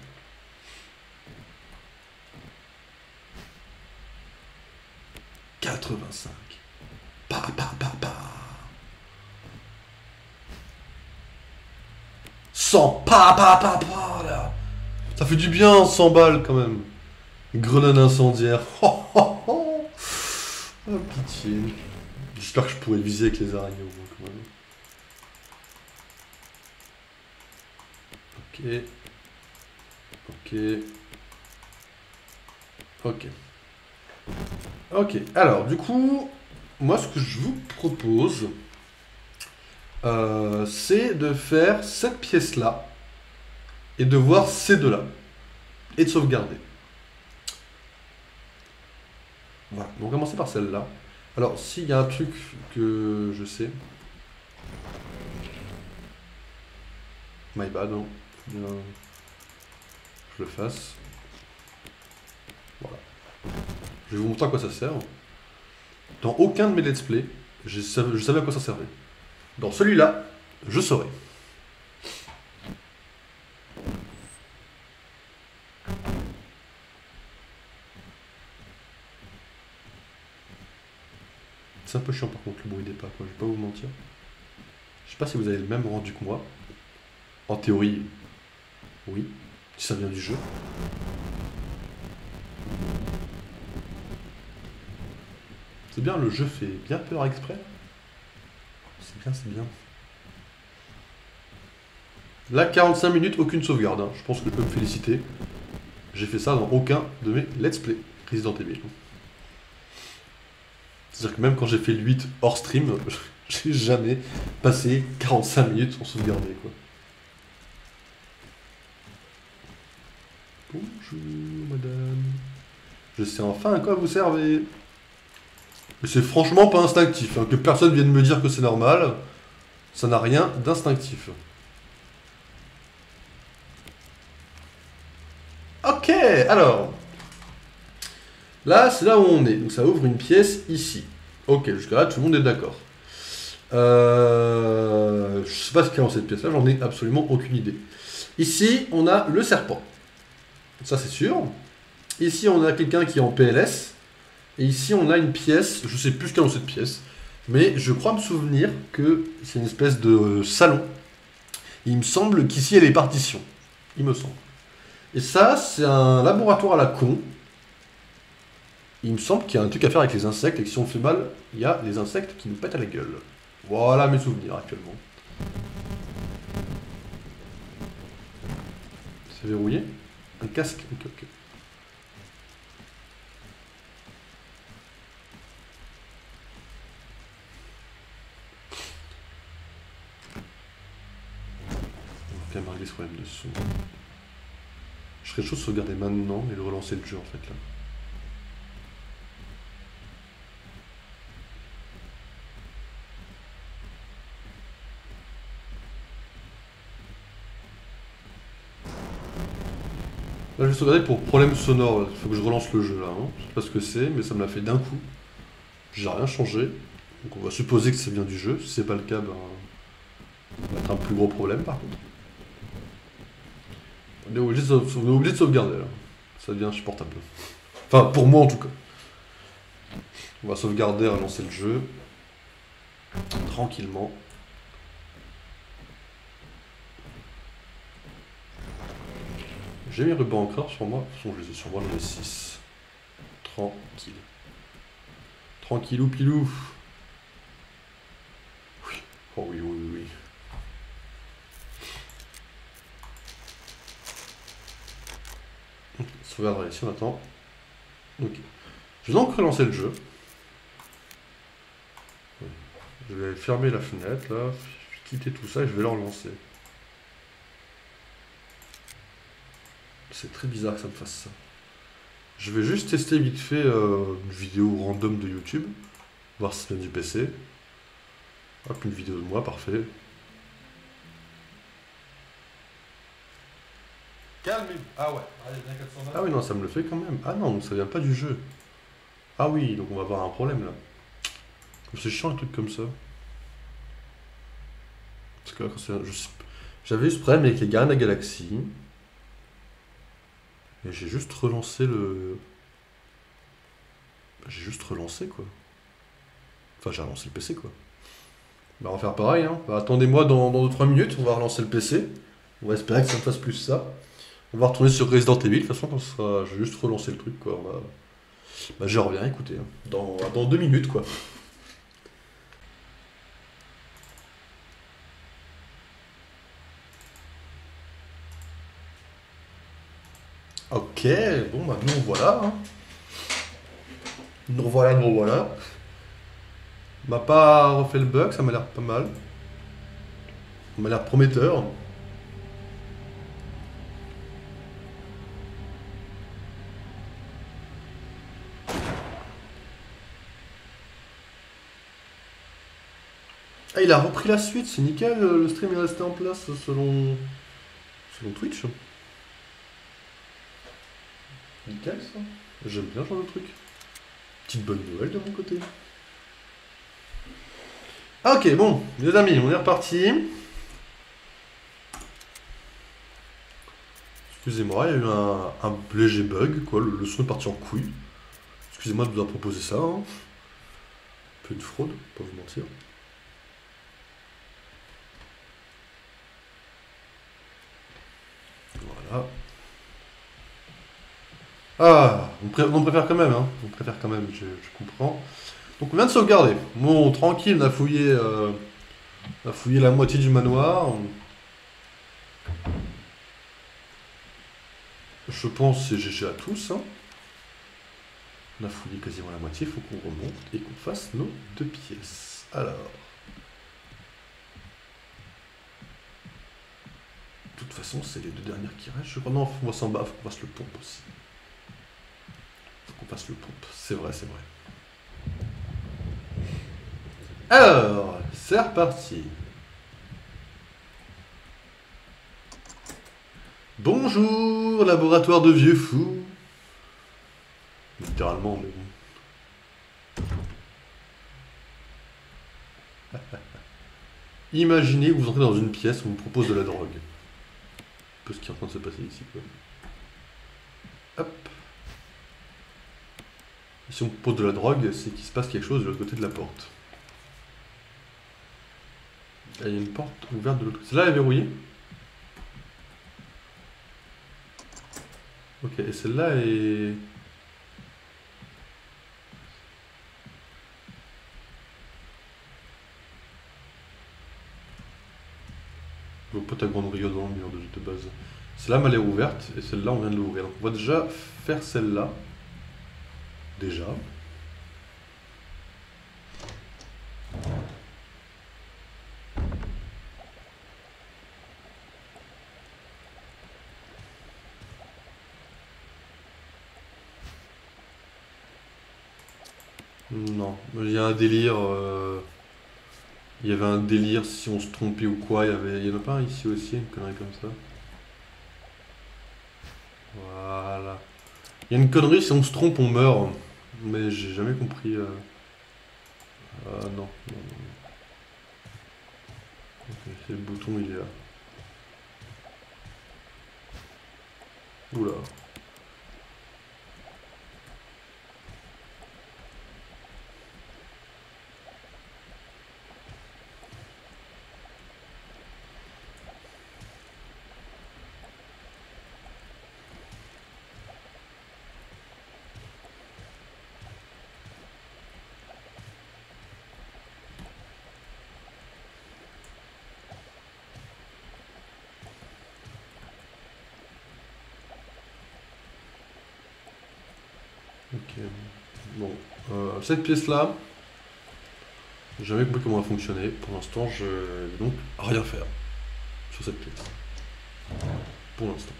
Speaker 1: « 85. Pa, pa, pa, pa. 100. Pa, pa, pa, pa, là. Ça fait du bien, 100 balles quand même. Grenade incendiaire. Oh, oh, oh. Oh, pitié. J'espère que je pourrais viser avec les araignées au moins quand même. Ok. Ok. Ok. Ok, alors du coup, moi ce que je vous propose, c'est de faire cette pièce-là et de voir ces deux-là et de sauvegarder. Voilà, donc on va commencer par celle-là. Alors, s'il y a un truc que je sais. My bad, hein. Faut bien que je le fasse. Voilà. Je vais vous montrer à quoi ça sert. Dans aucun de mes let's play, je savais à quoi ça servait. Dans celui-là, je saurais. C'est un peu chiant par contre le bruit des pas, quoi. Je vais pas vous mentir. Je sais pas si vous avez le même rendu que moi. En théorie, oui. Si ça vient du jeu. C'est bien, le jeu fait bien peur exprès. C'est bien, c'est bien. Là, 45 minutes, aucune sauvegarde. Hein. Je pense que je peux me féliciter. J'ai fait ça dans aucun de mes let's play Resident Evil. C'est-à-dire que même quand j'ai fait le 8 hors stream, j'ai jamais passé 45 minutes sans sauvegarder, quoi. Bonjour, madame. Je sais enfin à quoi vous servez. Et c'est franchement pas instinctif. Hein. Que personne vienne me dire que c'est normal, ça n'a rien d'instinctif. Ok, alors. Là, c'est là où on est. Donc ça ouvre une pièce ici. Ok, jusqu'à là, tout le monde est d'accord. Je sais pas ce qu'il y a dans cette pièce-là, j'en ai absolument aucune idée. Ici, on a le serpent. Ça, c'est sûr. Ici, on a quelqu'un qui est en PLS. Et ici, on a une pièce. Je sais plus ce qu'il y a dans cette pièce. Mais je crois me souvenir que c'est une espèce de salon. Il me semble qu'ici, il y a les partitions. Il me semble. Et ça, c'est un laboratoire à la con. Il me semble qu'il y a un truc à faire avec les insectes et que si on fait mal, il y a les insectes qui nous pètent à la gueule. Voilà mes souvenirs actuellement. C'est verrouillé? Un casque? Ok, ok. On va quand même régler ce problème de son. Je serais chaud de sauvegarder maintenant et de relancer le jeu en fait là. Là, je vais sauvegarder pour problème sonore. Il faut que je relance le jeu là. Hein. Je sais pas ce que c'est, mais ça me l'a fait d'un coup. J'ai rien changé. Donc on va supposer que ça vient du jeu. Si c'est pas le cas, ben, ça va être un plus gros problème par contre. On est obligé de sauvegarder là. Ça devient insupportable. Enfin, pour moi en tout cas. On va sauvegarder, relancer le jeu. Tranquillement. J'ai mes rubans encore sur moi. De toute façon, je les ai sur moi, j'en ai 6. Tranquille. Tranquillou pilou. Oui. Oh oui, oui, oui. Sauvegarde ici, on attend. Ok. Je vais donc relancer le jeu. Je vais fermer la fenêtre, là. Quitter tout ça et je vais le relancer. C'est très bizarre que ça me fasse ça. Je vais juste tester vite fait une vidéo random de YouTube. Voir si ça vient du PC. Hop, une vidéo de moi, parfait. Calmez-vous. Ah ouais. Ah oui, non, ça me le fait quand même. Ah non, ça vient pas du jeu. Ah oui, donc on va avoir un problème là. C'est chiant un truc comme ça. Parce que là, j'avais eu ce problème avec les Gardiens de la Galaxie. Et j'ai juste relancé le... J'ai juste relancé quoi. Enfin, j'ai relancé le PC quoi. Bah, on va faire pareil, hein. Bah, attendez-moi dans 2-3 minutes, on va relancer le PC. On va espérer que ça me fasse plus ça. On va retourner sur Resident Evil, de toute façon, je vais juste relancer le truc quoi. Bah, je reviens, écoutez. Hein. Dans 2 minutes quoi. Ok, bon bah nous voilà. Hein. Nous revoilà, nous revoilà. On m'a pas refait le bug, ça m'a l'air pas mal. Ça m'a l'air prometteur. Ah, il a repris la suite, c'est nickel, le stream est resté en place selon Twitch. Nickel ça. J'aime bien ce genre de truc. Petite bonne nouvelle de mon côté. Ah, ok, bon, les amis, on est reparti. Excusez-moi, il y a eu un léger bug, quoi, le son est parti en couille. Excusez-moi de vous avoir proposé ça. Hein. Un peu de fraude, pas vous mentir. Voilà. Ah, on préfère quand même, hein. On préfère quand même, je comprends. Donc on vient de sauvegarder. Bon, tranquille, on a fouillé la moitié du manoir. Je pense que c'est GG à tous. Hein. On a fouillé quasiment la moitié, il faut qu'on remonte et qu'on fasse nos 2 pièces. Alors. De toute façon, c'est les 2 dernières qui restent. Je crois non, on va s'en battre, faut qu'on fasse le pompe aussi. Faut qu'on fasse le pompe. C'est vrai, c'est vrai. Alors, c'est reparti. Bonjour, laboratoire de vieux fous. Littéralement, mais bon. Imaginez que vous entrez dans une pièce où on vous propose de la drogue. Un peu ce qui est en train de se passer ici, quoi. Hop. Et si on propose de la drogue, c'est qu'il se passe quelque chose de l'autre côté de la porte. Il y a une porte ouverte de l'autre côté. Celle-là est verrouillée. Ok, et celle-là est... Je vois pas ta grande rigueur dans le mur de base. Celle-là m'a l'air ouverte, et celle-là on vient de l'ouvrir. Donc on va déjà faire celle-là. Déjà. Non, il y a un délire. Il y avait un délire si on se trompait ou quoi. Il y en a pas un ici aussi, une connerie comme ça. Voilà. Il y a une connerie, si on se trompe, on meurt. Mais j'ai jamais compris. Ah non. Ok, c'est le bouton, il est là. Oula. Ok. Bon. Cette pièce-là, j'ai jamais compris comment elle fonctionnait. Pour l'instant, je vais donc rien faire sur cette pièce. Pour l'instant.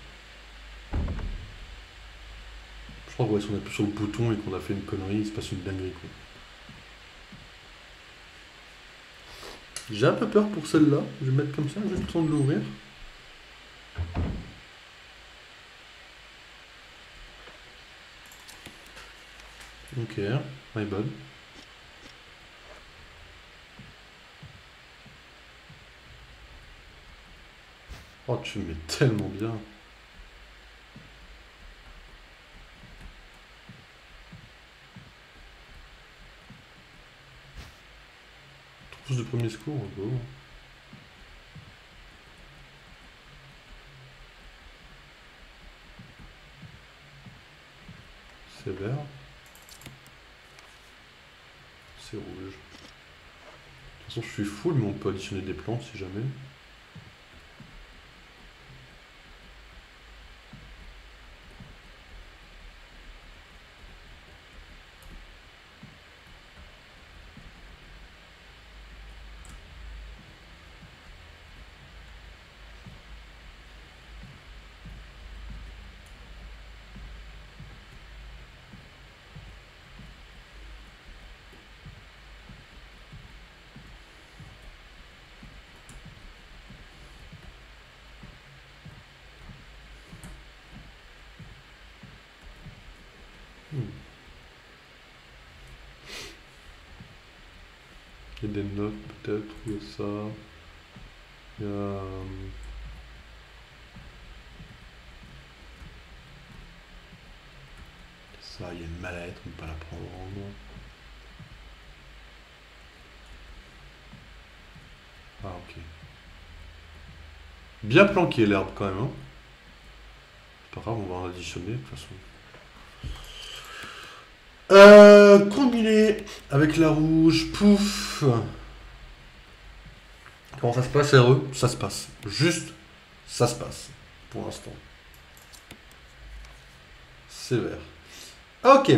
Speaker 1: Je crois que ouais, si on appuie sur le bouton et qu'on a fait une connerie, il se passe une dinguerie quoi. J'ai un peu peur pour celle-là. Je vais mettre comme ça, juste le temps de l'ouvrir. Ok, my bad. Oh, tu me mets tellement bien. Trousse de premier secours, go. C'est vert. C'est rouge. De toute façon, je suis full, mais on peut additionner des plantes si jamais. Il y a des notes peut-être, il y a ça. Il y a... ça, il y a une mallette, on ne peut pas la prendre. Ah ok. Bien planqué l'herbe quand même, hein. C'est pas grave, on va en additionner de toute façon. Combiné avec la rouge, pouf. Comment ça se passe, RE? Ça se passe. Juste, ça se passe. Pour l'instant. C'est vert. Ok.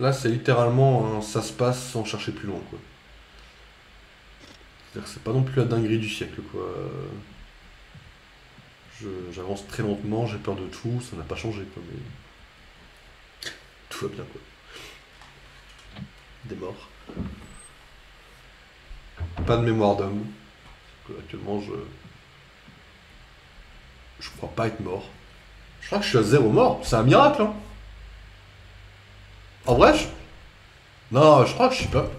Speaker 1: Là, c'est littéralement un ça se passe sans chercher plus loin, quoi. C'est-à-dire que c'est pas non plus la dinguerie du siècle, quoi. J'avance très lentement, j'ai peur de tout, ça n'a pas changé, quoi, mais... tout va bien, quoi. Des morts. Pas de mémoire d'homme. Actuellement, je crois pas être mort. Je crois que je suis à 0 mort. C'est un miracle, hein. En vrai, non, je crois que je suis pas...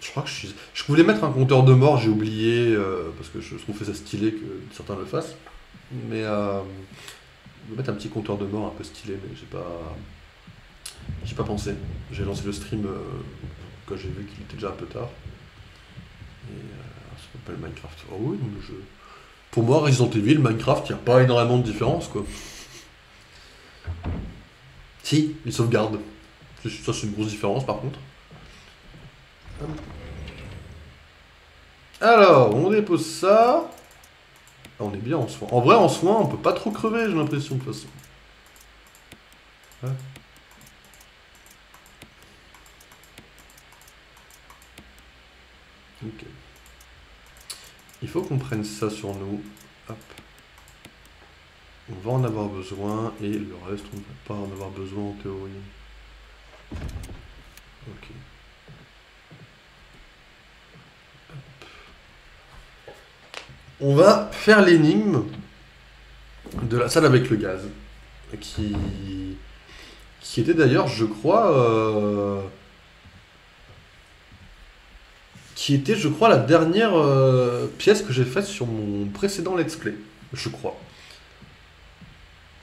Speaker 1: Je crois que je suis... Je voulais mettre un compteur de mort, j'ai oublié, parce que je trouve ça stylé que certains le fassent. Mais je vais mettre un petit compteur de mort un peu stylé, mais j'ai pas pensé. J'ai lancé le stream quand j'ai vu qu'il était déjà un peu tard. Et ça s'appelle Minecraft. Oh oui, non, mais pour moi, Resident Evil, Minecraft, il n'y a pas énormément de différence, quoi. Si, les sauvegardes. Ça, c'est une grosse différence, par contre. Alors, on dépose ça. Ah, on est bien en soin. En vrai, en soin, on peut pas trop crever, j'ai l'impression, de toute façon. Ouais. Ok. Il faut qu'on prenne ça sur nous. Hop. On va en avoir besoin, et le reste, on ne va pas en avoir besoin en théorie. Ok. On va faire l'énigme de la salle avec le gaz. Qui était d'ailleurs, je crois... qui était, je crois, la dernière pièce que j'ai faite sur mon précédent let's play. Je crois.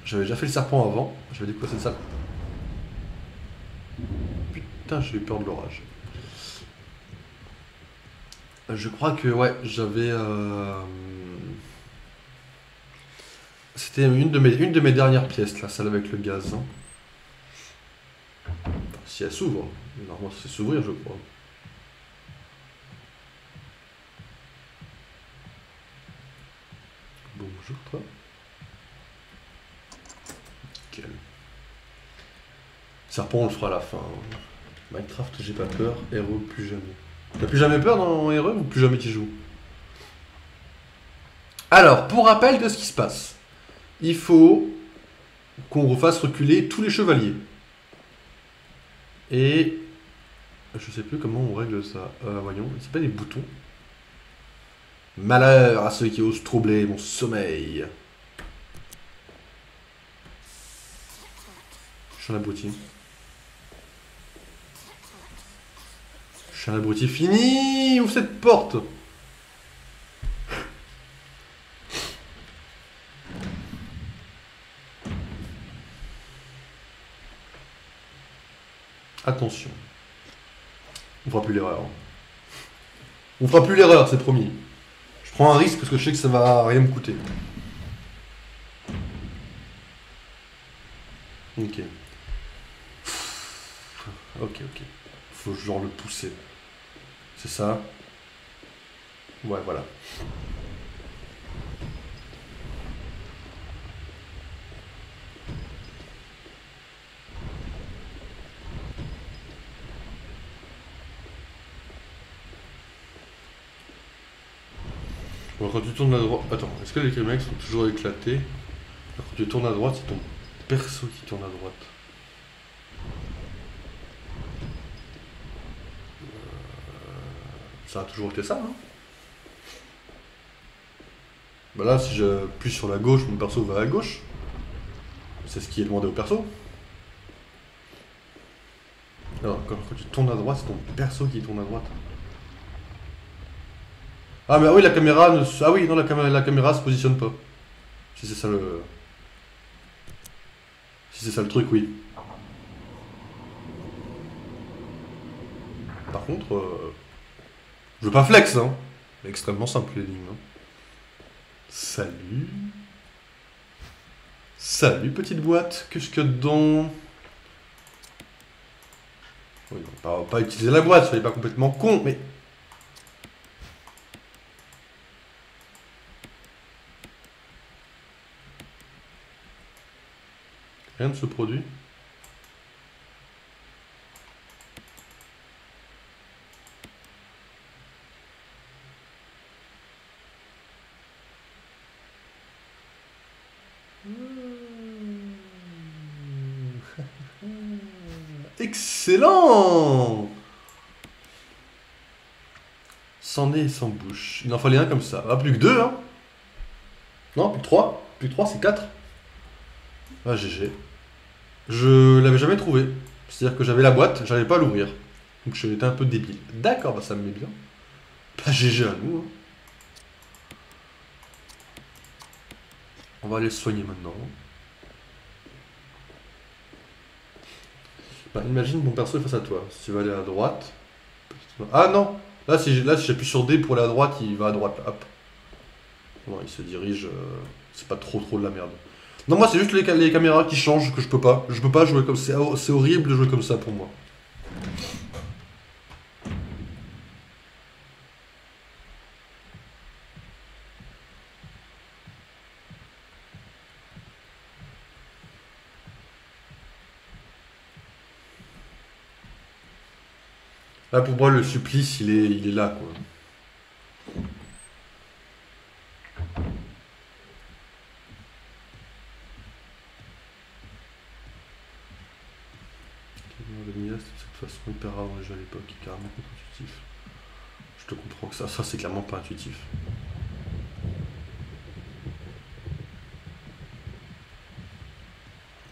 Speaker 1: J'avais déjà fait le serpent avant. J'avais dit quoi c'est ça? Putain, j'ai eu peur de l'orage. Je crois que, ouais, j'avais... C'était une de mes dernières pièces, la salle avec le gaz. Hein. Enfin, si elle s'ouvre. Normalement, c'est s'ouvrir, je crois. Bonjour, toi. Nickel. Serpent, on le fera à la fin. Hein. Minecraft, j'ai pas peur. RE, plus jamais. T'as plus jamais peur dans RE ou plus jamais tu joues? Alors, pour rappel de ce qui se passe, il faut qu'on refasse reculer tous les chevaliers. Et je sais plus comment on règle ça. Voyons, c'est pas des boutons. Malheur à ceux qui osent troubler mon sommeil. Je suis un abruti. Je suis un abruti fini. Ouvre cette porte. Attention. On fera plus l'erreur. On fera plus l'erreur, c'est promis. Je prends un risque parce que je sais que ça va rien me coûter. Ok. Ok. Faut genre le pousser. C'est ça? Ouais, voilà. Bon, quand tu tournes à droite... Attends, est-ce que les climax sont toujours éclatés? Quand tu tournes à droite, c'est ton perso qui tourne à droite. Ça a toujours été ça, hein? Bah là, si j'appuie sur la gauche, mon perso va à gauche. C'est ce qui est demandé au perso. Alors, quand tu tournes à droite, c'est ton perso qui tourne à droite. Ah, mais oui, la caméra ne... Ah oui, non, la caméra se positionne pas. Si c'est ça le... Si c'est ça le truc, oui. Par contre, je veux pas flex, hein. Mais extrêmement simple, l'énigme. Hein. Salut. Salut, petite boîte. Qu'est-ce qu'il y a dedans? Oui, non, pas utiliser la boîte, soyez pas complètement con, mais... Rien ne se produit. Excellent! Sans nez et sans bouche. Il en fallait un comme ça. Ah, plus que deux, hein? Non, plus que trois. Plus que trois, c'est quatre. Ah, GG. Je l'avais jamais trouvé. C'est-à-dire que j'avais la boîte, j'arrivais pas à l'ouvrir. Donc j'étais un peu débile. D'accord, bah ça me met bien. Bah GG à nous. Hein. On va aller se soigner maintenant. Bah, imagine mon perso est face à toi. Si tu vas aller à droite. Ah non! Là, si j'appuie sur D pour aller à droite, il va à droite. Hop. Non, il se dirige. C'est pas trop de la merde. Non, moi, c'est juste les caméras qui changent que je peux pas. Je peux pas jouer comme ça. C'est horrible de jouer comme ça pour moi. Là, pour moi, le supplice, il est là, quoi. Le Mia, c'était de cette façon hyper rare dans les jeux à l'époque, et carrément contre-intuitif. Je te comprends que ça c'est clairement pas intuitif.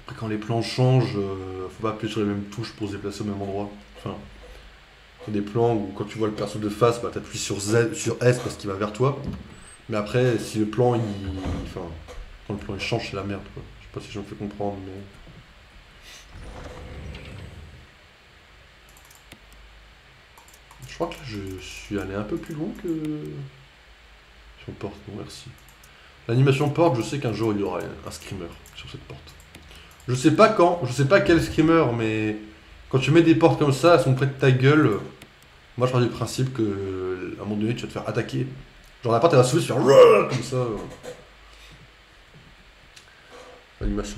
Speaker 1: Après, quand les plans changent, faut pas appuyer sur les mêmes touches pour se déplacer au même endroit. Enfin, il y a des plans où quand tu vois le perso de face, bah t'appuies sur S parce qu'il va vers toi. Mais après, si le plan enfin, quand le plan il change, c'est la merde, quoi. Je sais pas si je me fais comprendre, mais. Je crois que là, je suis allé un peu plus loin que. Sur porte, non merci. L'animation porte, je sais qu'un jour il y aura un screamer sur cette porte. Je sais pas quand, je sais pas quel screamer, mais quand tu mets des portes comme ça, elles sont près de ta gueule. Moi je pars du principe que à un moment donné tu vas te faire attaquer. Genre la porte elle va s'ouvrir, tu vas faire comme ça. L'animation.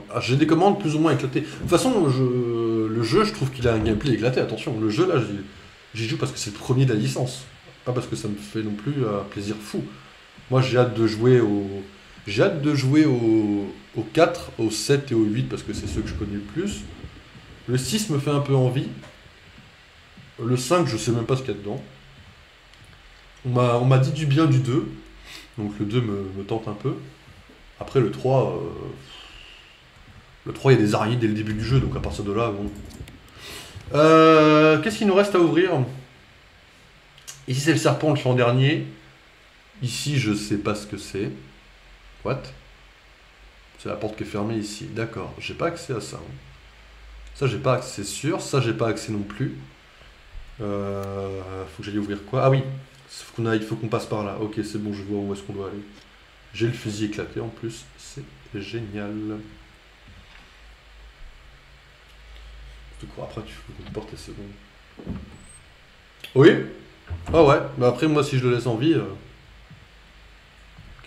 Speaker 1: Ah, j'ai des commandes plus ou moins éclatées. De toute façon, le jeu, je trouve qu'il a un gameplay éclaté. Attention, le jeu là, j'y joue parce que c'est le premier de la licence. Pas parce que ça me fait non plus un plaisir fou. Moi j'ai hâte de jouer au. J'ai hâte de jouer au 4, au 7 et au 8 parce que c'est ceux que je connais le plus. Le 6 me fait un peu envie. Le 5, je sais même pas ce qu'il y a dedans. On m'a dit du bien du 2. Donc le 2 me tente un peu. Après le 3, le 3 il y a des araignées dès le début du jeu, donc à partir de là, bon. Qu'est-ce qu'il nous reste à ouvrir? Ici c'est le serpent, le champ dernier. Ici je sais pas ce que c'est. What? C'est la porte qui est fermée ici. D'accord, j'ai pas accès à ça. Ça j'ai pas accès, c'est sûr. Ça j'ai pas accès non plus. Faut que j'aille ouvrir quoi? Ah oui, il faut qu'on passe par là. Ok, c'est bon, je vois où est-ce qu'on doit aller. J'ai le fusil éclaté en plus, c'est génial. Après tu fous une porte et c'est bon. Oui? Ah ouais, mais après moi si je le laisse en vie...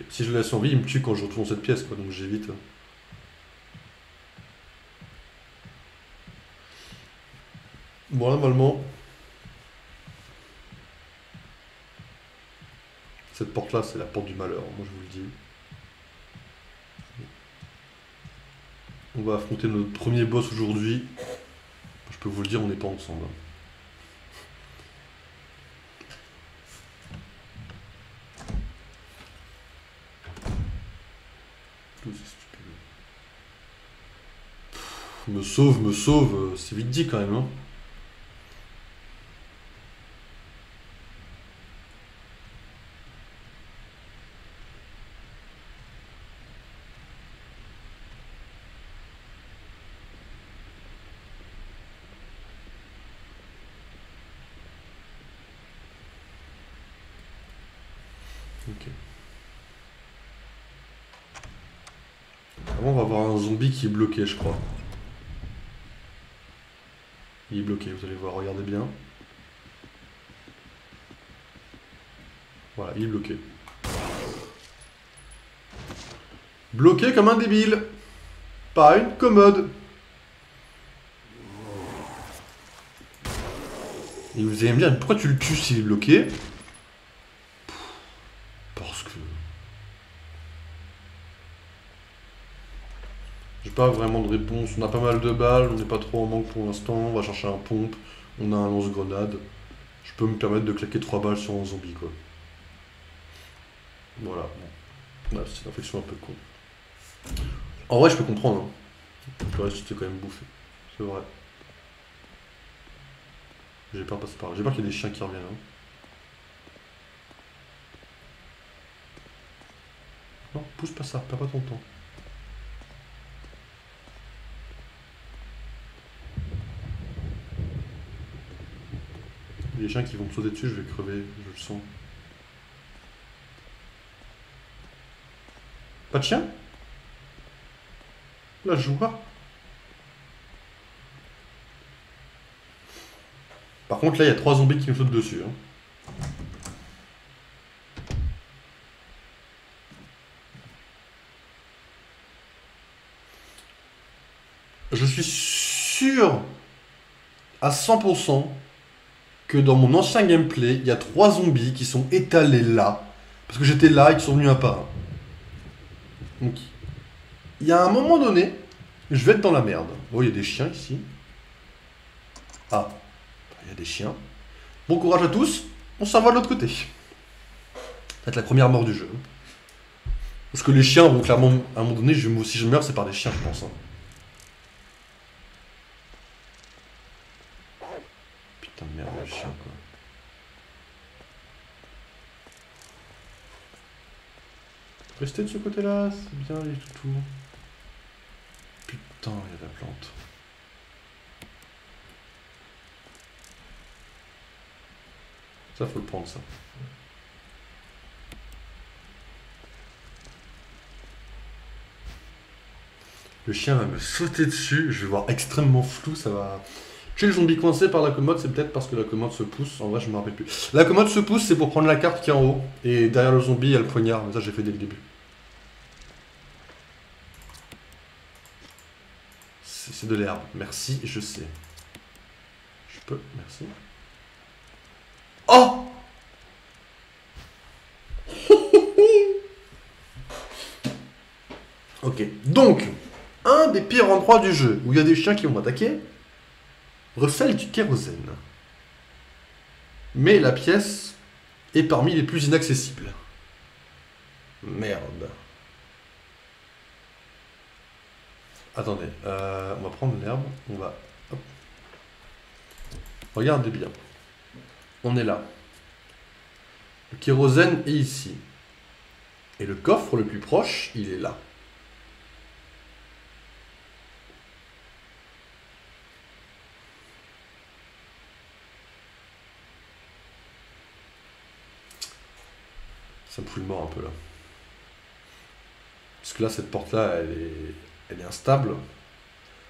Speaker 1: Si je le laisse en vie, il me tue quand je retourne dans cette pièce, quoi, donc j'évite. Bon, normalement, cette porte-là, c'est la porte du malheur, moi je vous le dis. On va affronter notre premier boss aujourd'hui. Je peux vous le dire, on n'est pas ensemble. me sauve, c'est vite dit quand même, hein. Ok. Avant, on va avoir un zombie qui est bloqué, je crois. Il est bloqué, vous allez voir, regardez bien. Voilà, il est bloqué. Bloqué comme un débile. Pas une commode. Et vous allez me dire, pourquoi tu le tues s'il est bloqué? Parce que... J'ai pas vraiment de réponse. On a pas mal de balles, on n'est pas trop en manque pour l'instant. On va chercher un pompe. On a un lance-grenade. Je peux me permettre de claquer 3 balles sur un zombie, quoi. Voilà. Ouais, c'est une réflexion un peu con. En vrai, je peux comprendre. Hein. Le reste, c'était quand même bouffé. C'est vrai. J'ai peur de passer par là. J'ai peur qu'il y ait des chiens qui reviennent. Hein. Non, pousse pas ça, perds pas ton temps. Les chiens qui vont me sauter dessus, je vais crever, je le sens. Pas de chien? Là, je joue pas. Par contre, là, il y a 3 zombies qui me sautent dessus. Hein. Je suis sûr à 100% que dans mon ancien gameplay, il y a 3 zombies qui sont étalés là. Parce que j'étais là et qu'ils sont venus un par un. Donc, il y a un moment donné, je vais être dans la merde. Oh, il y a des chiens ici. Ah, il y a des chiens. Bon courage à tous, on s'en va de l'autre côté. Ça va être la première mort du jeu. Parce que les chiens vont clairement, à un moment donné, si je meurs, c'est par des chiens, je pense. Hein. Putain de merde, le chien, quoi. Restez de ce côté-là, c'est bien les toutous. Putain, il y a de la plante. Ça, faut le prendre, ça. Le chien va me sauter dessus, je vais voir extrêmement flou, ça va... Tuer le zombie coincé par la commode, c'est peut-être parce que la commode se pousse. En vrai, je me rappelle plus. La commode se pousse, c'est pour prendre la carte qui est en haut. Et derrière le zombie, il y a le poignard. Mais ça, j'ai fait dès le début. C'est de l'herbe. Merci, je sais. Je peux, merci. Oh! Ok, donc, un des pires endroits du jeu où il y a des chiens qui vont m'attaquer recèle du kérosène. Mais la pièce est parmi les plus inaccessibles. Merde. Attendez, on va prendre l'herbe, on va... Hop. Regardez bien. On est là. Le kérosène est ici. Et le coffre le plus proche, il est là. Ça me fout le mort un peu là. Parce que là, cette porte-là, elle est instable.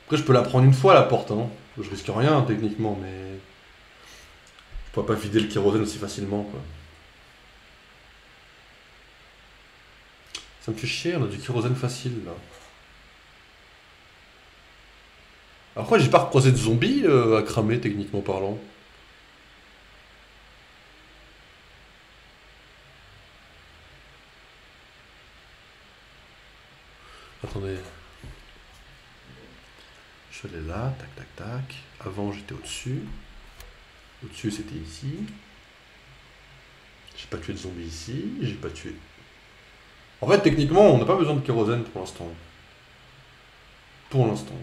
Speaker 1: Après, je peux la prendre une fois, la porte. Hein. Je risque rien, techniquement, mais... Je pourrais pas vider le kérosène aussi facilement, quoi. Ça me fait chier, on a du kérosène facile, là. Alors pourquoi j'ai pas recroisé de zombies à cramer, techniquement parlant? Attendez. Je suis allé là, tac, tac, tac. Avant, j'étais au-dessus. Au-dessus, c'était ici. J'ai pas tué de zombies ici. J'ai pas tué... En fait, techniquement, on n'a pas besoin de kérosène pour l'instant. Pour l'instant.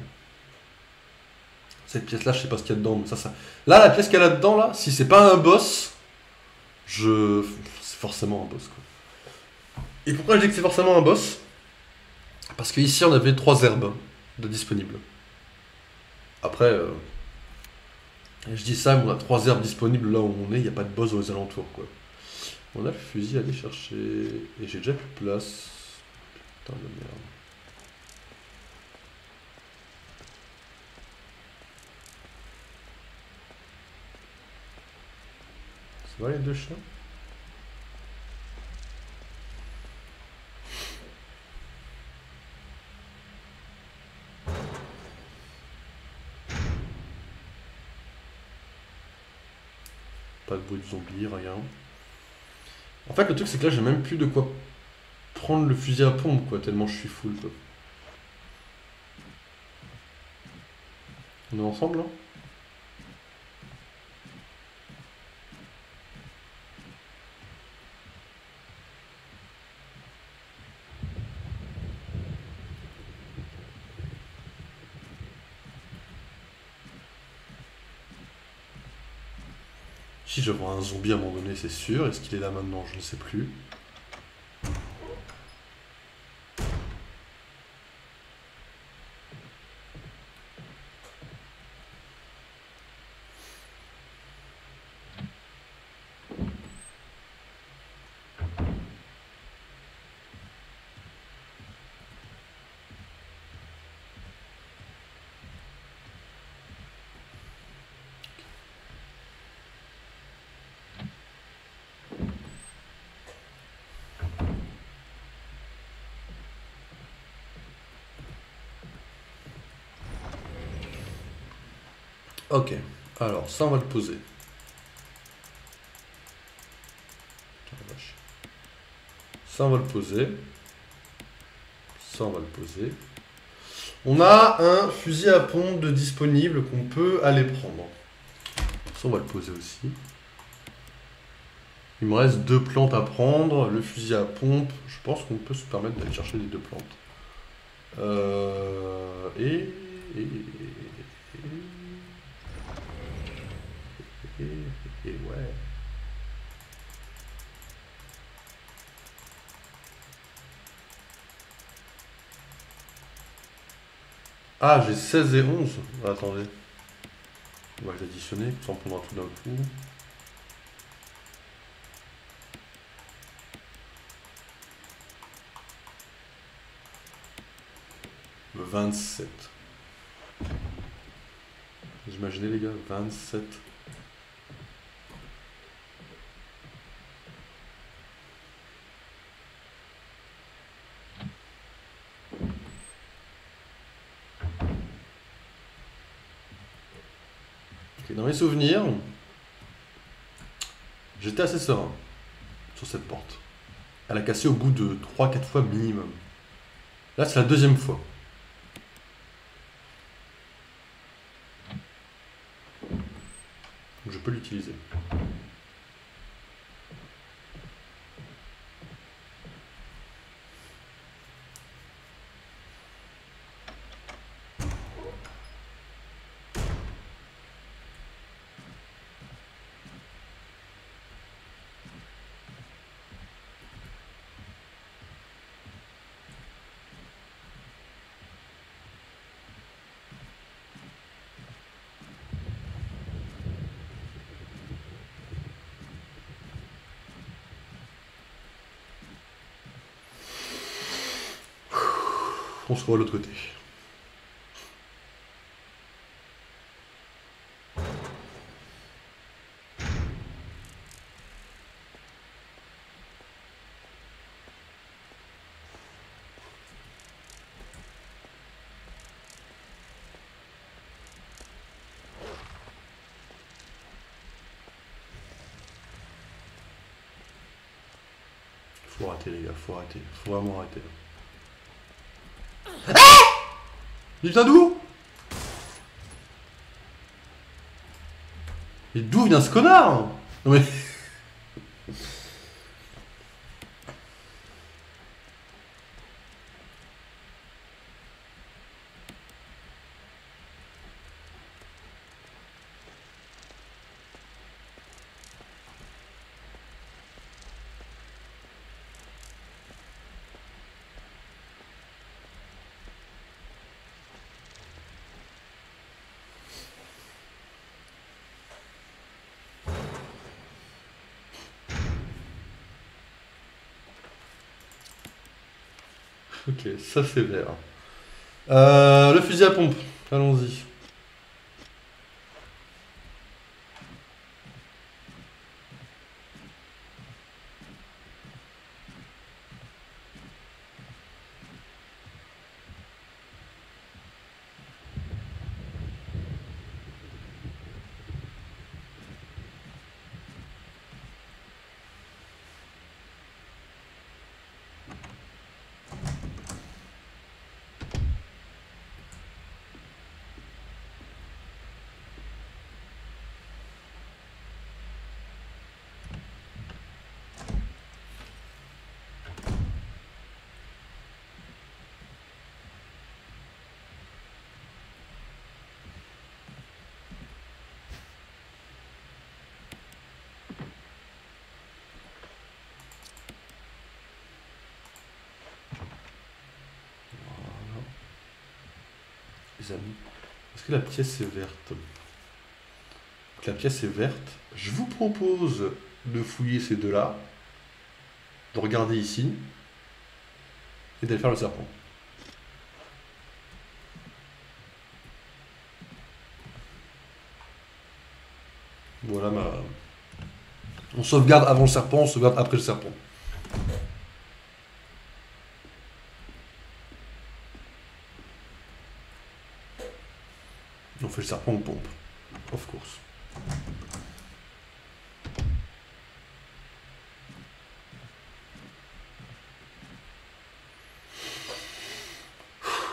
Speaker 1: Cette pièce-là, je sais pas ce qu'il y a dedans, mais ça... Là, la pièce qu'elle a dedans, là, si c'est pas un boss, c'est forcément un boss, quoi. Et pourquoi je dis que c'est forcément un boss? Parce qu'ici, on avait 3 herbes de disponibles. Après, je dis ça, mais on a 3 herbes disponibles là où on est, il n'y a pas de boss aux alentours, quoi. On a le fusil à aller chercher, et j'ai déjà plus de place. Putain de merde. Ça va les 2 chiens? Pas de bruit de zombie, rien. En fait, le truc, c'est que là, j'ai même plus de quoi prendre le fusil à pompe, quoi, tellement je suis full, quoi. On est ensemble, là? Si je vois un zombie à un moment donné, c'est sûr. Est-ce qu'il est là maintenant? Je ne sais plus. Ok, alors ça on va le poser. Putain, la vache. Ça on va le poser. Ça on va le poser. On a un fusil à pompe de disponible qu'on peut aller prendre. Ça on va le poser aussi. Il me reste 2 plantes à prendre. Le fusil à pompe, je pense qu'on peut se permettre d'aller chercher les 2 plantes. Et... Et ouais. Ah, j'ai 16 et 11. Ah, attendez. On va l'additionner, sans prendre un tout d'un coup. Le 27. Vous imaginez les gars, 27. Dans mes souvenirs, j'étais assez serein sur cette porte. Elle a cassé au bout de 3-4 fois minimum. Là, c'est la 2e fois. Donc je peux l'utiliser. On se voit de l'autre côté. Faut arrêter les gars, faut arrêter. Faut vraiment arrêter. Il vient d'où? Et d'où vient ce connard? Non mais... Ok, ça c'est vert. Le fusil à pompe, allons-y. Les amis, est-ce que la pièce est verte? Donc la pièce est verte. Je vous propose de fouiller ces deux-là, de regarder ici, et d'aller faire le serpent. Voilà ma... On sauvegarde avant le serpent, on sauvegarde après le serpent. On fait le serpent ou pompe. Of course.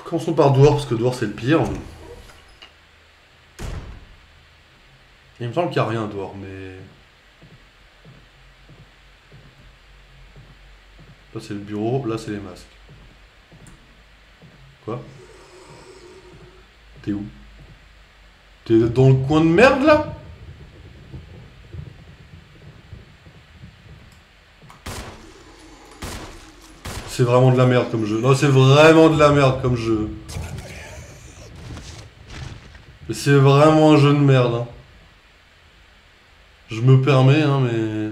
Speaker 1: Commençons par Dehors, parce que Dehors c'est le pire. Il me semble qu'il n'y a rien dehors, mais... Là c'est le bureau, là c'est les masques. Quoi? T'es où? T'es dans le coin de merde là? C'est vraiment de la merde comme jeu. Non, c'est vraiment de la merde comme jeu. C'est vraiment un jeu de merde. Hein. Je me permets, hein, mais...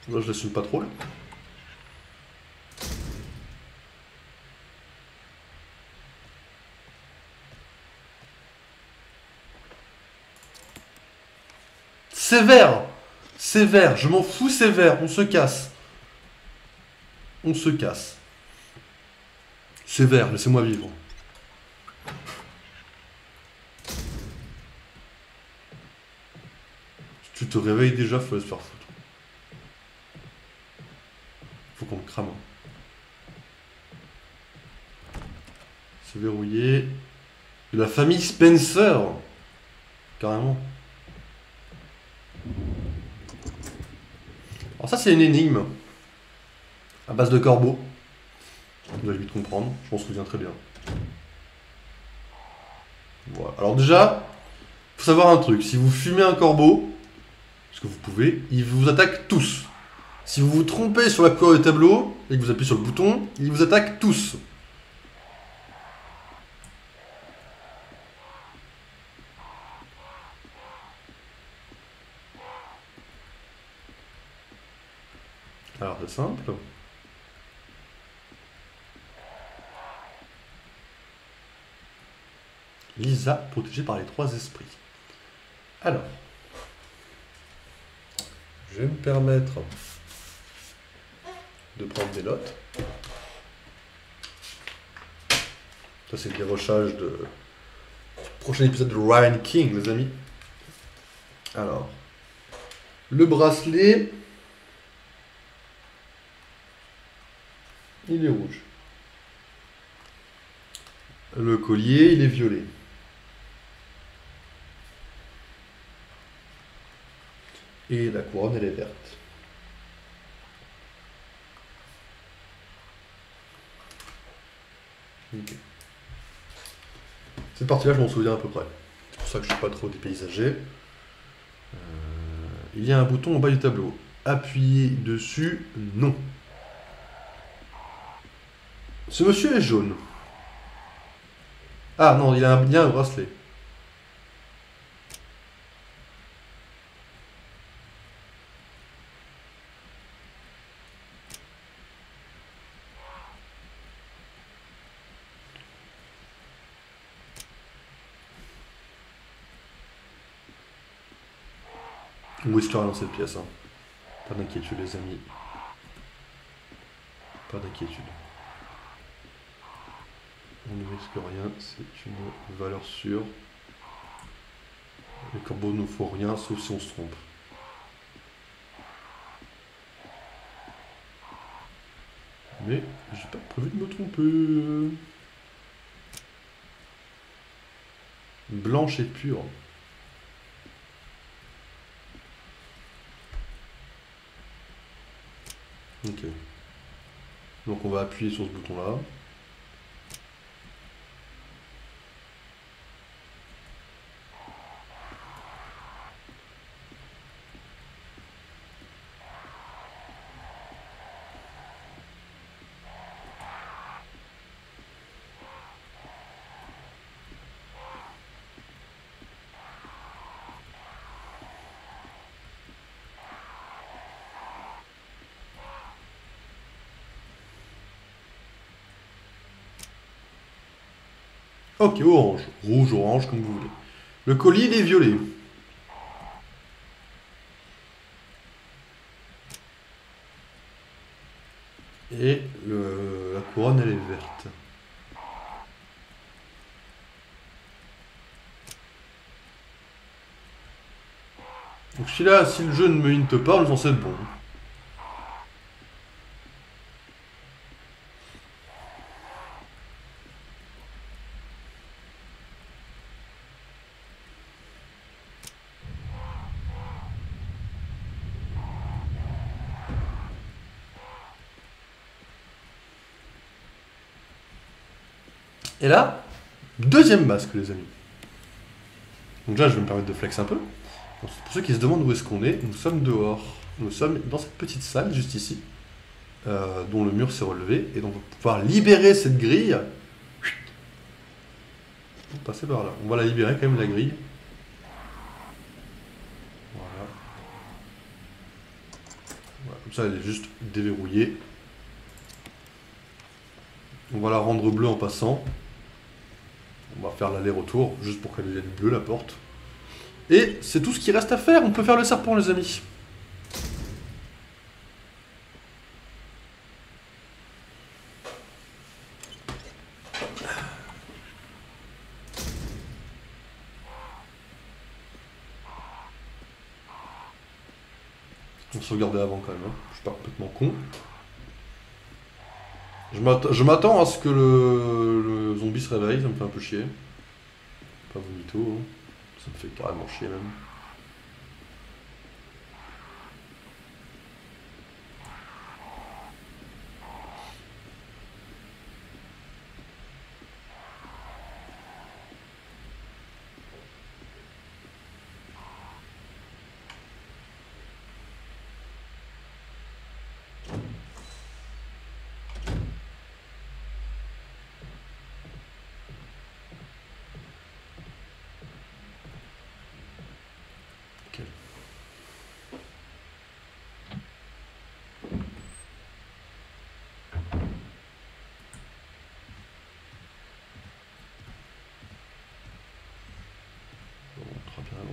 Speaker 1: Là, je l'assume pas trop, là. Sévère! Sévère, je m'en fous, sévère, on se casse. On se casse. Sévère, laissez-moi vivre. Si tu te réveilles déjà, faut se faire foutre. Faut qu'on me crame. C'est verrouillé. De la famille Spencer. Carrément. Alors ça c'est une énigme. À base de corbeaux. Vous allez vite comprendre, je m'en souviens très bien. Voilà. Alors déjà, faut savoir un truc. Si vous fumez un corbeau, parce que vous pouvez, il vous attaque tous. Si vous vous trompez sur la couleur du tableau et que vous appuyez sur le bouton, il vous attaque tous. Alors c'est simple. Lisa, protégée par les trois esprits. Alors, je vais me permettre de prendre des notes. Ça c'est le dérochage du prochain épisode de Ryan King, les amis. Alors, le bracelet, il est rouge. Le collier, il est violet. Et la couronne, elle est verte. Ok. Cette partie-là, je m'en souviens à peu près. C'est pour ça que je ne suis pas trop dépaysagé. Il y a un bouton en bas du tableau. Appuyez dessus, non. Ce monsieur est jaune. Ah non, il y a un bracelet. Où est-ce qu'il y aura dans cette pièce, hein. Pas d'inquiétude, les amis. Pas d'inquiétude. On ne risque rien, c'est une valeur sûre. Les corbeaux ne font rien, sauf si on se trompe. Mais j'ai pas prévu de me tromper. Blanche et pure. Ok. Donc on va appuyer sur ce bouton-là. Ok, orange. Rouge, orange, comme vous voulez. Le colis, il est violet. Et la couronne, elle est verte. Donc celui-là, si le jeu ne me hinte pas, on est censé être bon. Et là, deuxième masque, les amis. Donc là, je vais me permettre de flex un peu. Pour ceux qui se demandent où est-ce qu'on est, nous sommes dehors. Nous sommes dans cette petite salle, juste ici, dont le mur s'est relevé. Et donc, on va pouvoir libérer cette grille. On va passer par là. On va la libérer quand même, la grille. Voilà. Voilà, comme ça, elle est juste déverrouillée. On va la rendre bleue en passant. On va faire l'aller-retour, juste pour qu'elle devienne bleue, la porte. Et c'est tout ce qui reste à faire. On peut faire le serpent, les amis. On se regardait avant quand même, hein. Je suis pas complètement con. Je m'attends à ce que le zombie se réveille, ça me fait un peu chier. Pas vomito, hein. Ça me fait carrément chier même.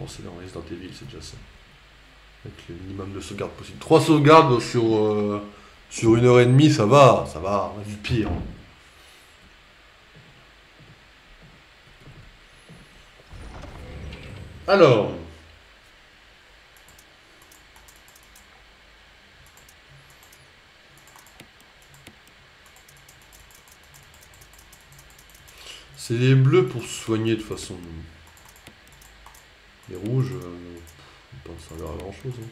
Speaker 1: C'est dans Resident Evil, c'est déjà ça. Avec le minimum de sauvegarde possible. 3 sauvegardes sur 1h30, ça va, on a vu pire. Alors. C'est les bleus pour se soigner de toute façon. Les rouges, pas ça servir à grand chose. Hein.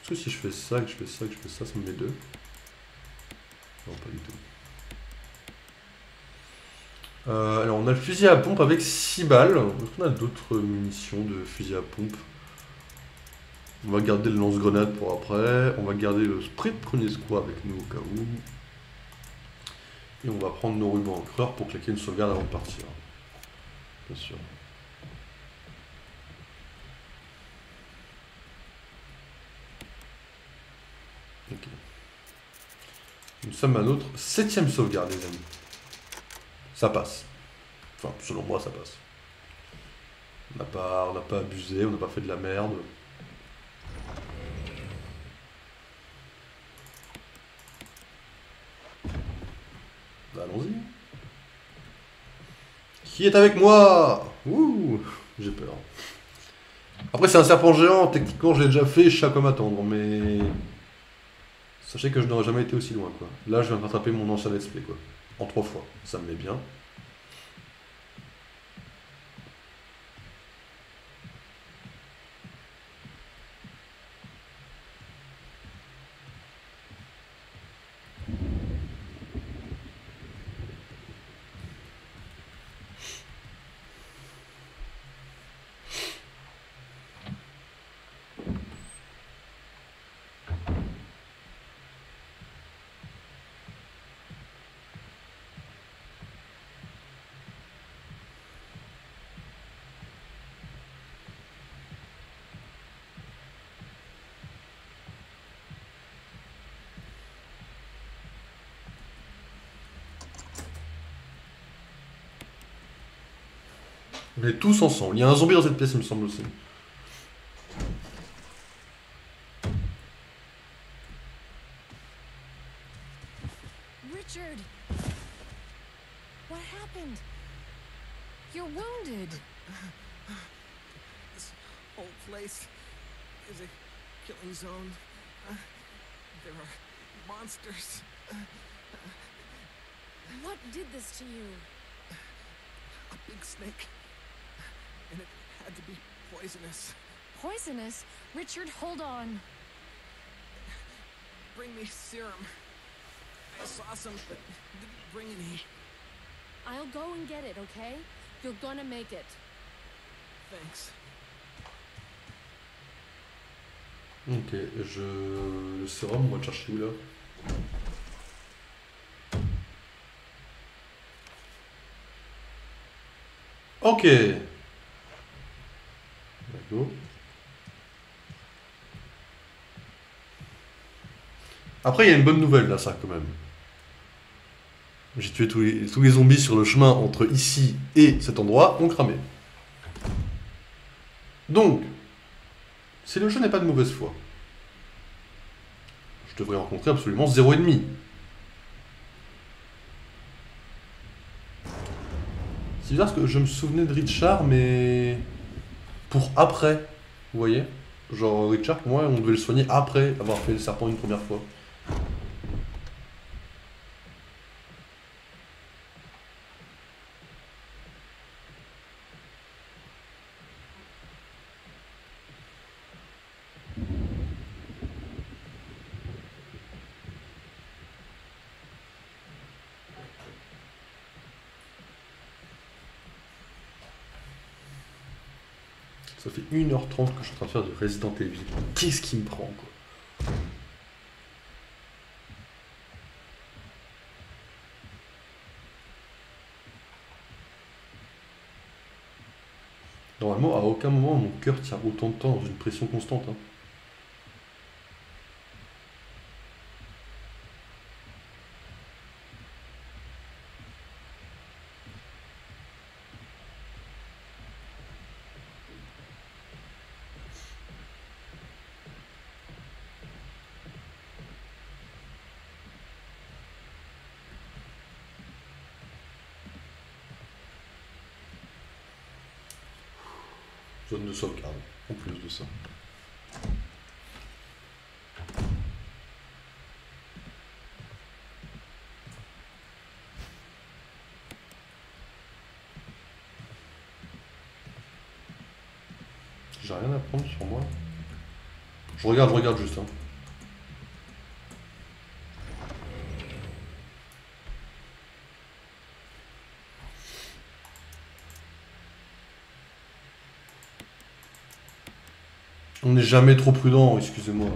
Speaker 1: Est-ce que si je fais ça, que je fais ça, que je fais ça, ça me met 2? Non, pas du tout. Alors on a le fusil à pompe avec 6 balles. Est-ce qu'on a d'autres munitions de fusil à pompe? On va garder le lance-grenade pour après. On va garder le spray de premier secours avec nous au cas où. Et on va prendre nos rubans encreurs pour claquer une sauvegarde avant de partir. Bien sûr. Ok. Nous sommes à notre 7ème sauvegarde, les amis. Ça passe. Enfin, selon moi, ça passe. On n'a pas abusé, on n'a pas fait de la merde. Qui est avec moi? Ouh, j'ai peur. Après, c'est un serpent géant, techniquement, je l'ai déjà fait, je sais à quoi m'attendre, mais. Sachez que je n'aurais jamais été aussi loin, quoi. Là, je viens de rattraper mon ancien let's play, quoi. En 3 fois. Ça me met bien. On est tous ensemble. Il y a un zombie dans cette pièce, il me semble aussi.
Speaker 2: Richard! What happened? You're wounded.
Speaker 4: This whole place is a killing zone. There are monsters.
Speaker 2: What did this to you?
Speaker 4: A big snake. And it had to be poisonous.
Speaker 2: Poisonous? Richard, hold on.
Speaker 4: Bring me serum. I saw some, but didn't bring any.
Speaker 2: I'll go and get it, okay? You're gonna make it.
Speaker 4: Thanks.
Speaker 1: Ok, le sérum, on va le chercher où là? Ok. D'accord. Après, il y a une bonne nouvelle là, ça quand même. J'ai tué tous les zombies sur le chemin entre ici et cet endroit, ont cramé. Donc, si le jeu n'est pas de mauvaise foi, je devrais rencontrer absolument 0,5. C'est bizarre parce que je me souvenais de Richard, mais pour après, vous voyez? Genre Richard, pour moi, on devait le soigner après avoir fait le serpent une première fois. Ça fait 1h30 que je suis en train de faire de Resident Evil. Qu'est-ce qui me prend, quoi? Normalement, à aucun moment, mon cœur tient autant de temps dans une pression constante. Hein. Zone de sauvegarde, en plus de ça. J'ai rien à prendre sur moi. Je regarde juste. Hein. On n'est jamais trop prudent, excusez-moi.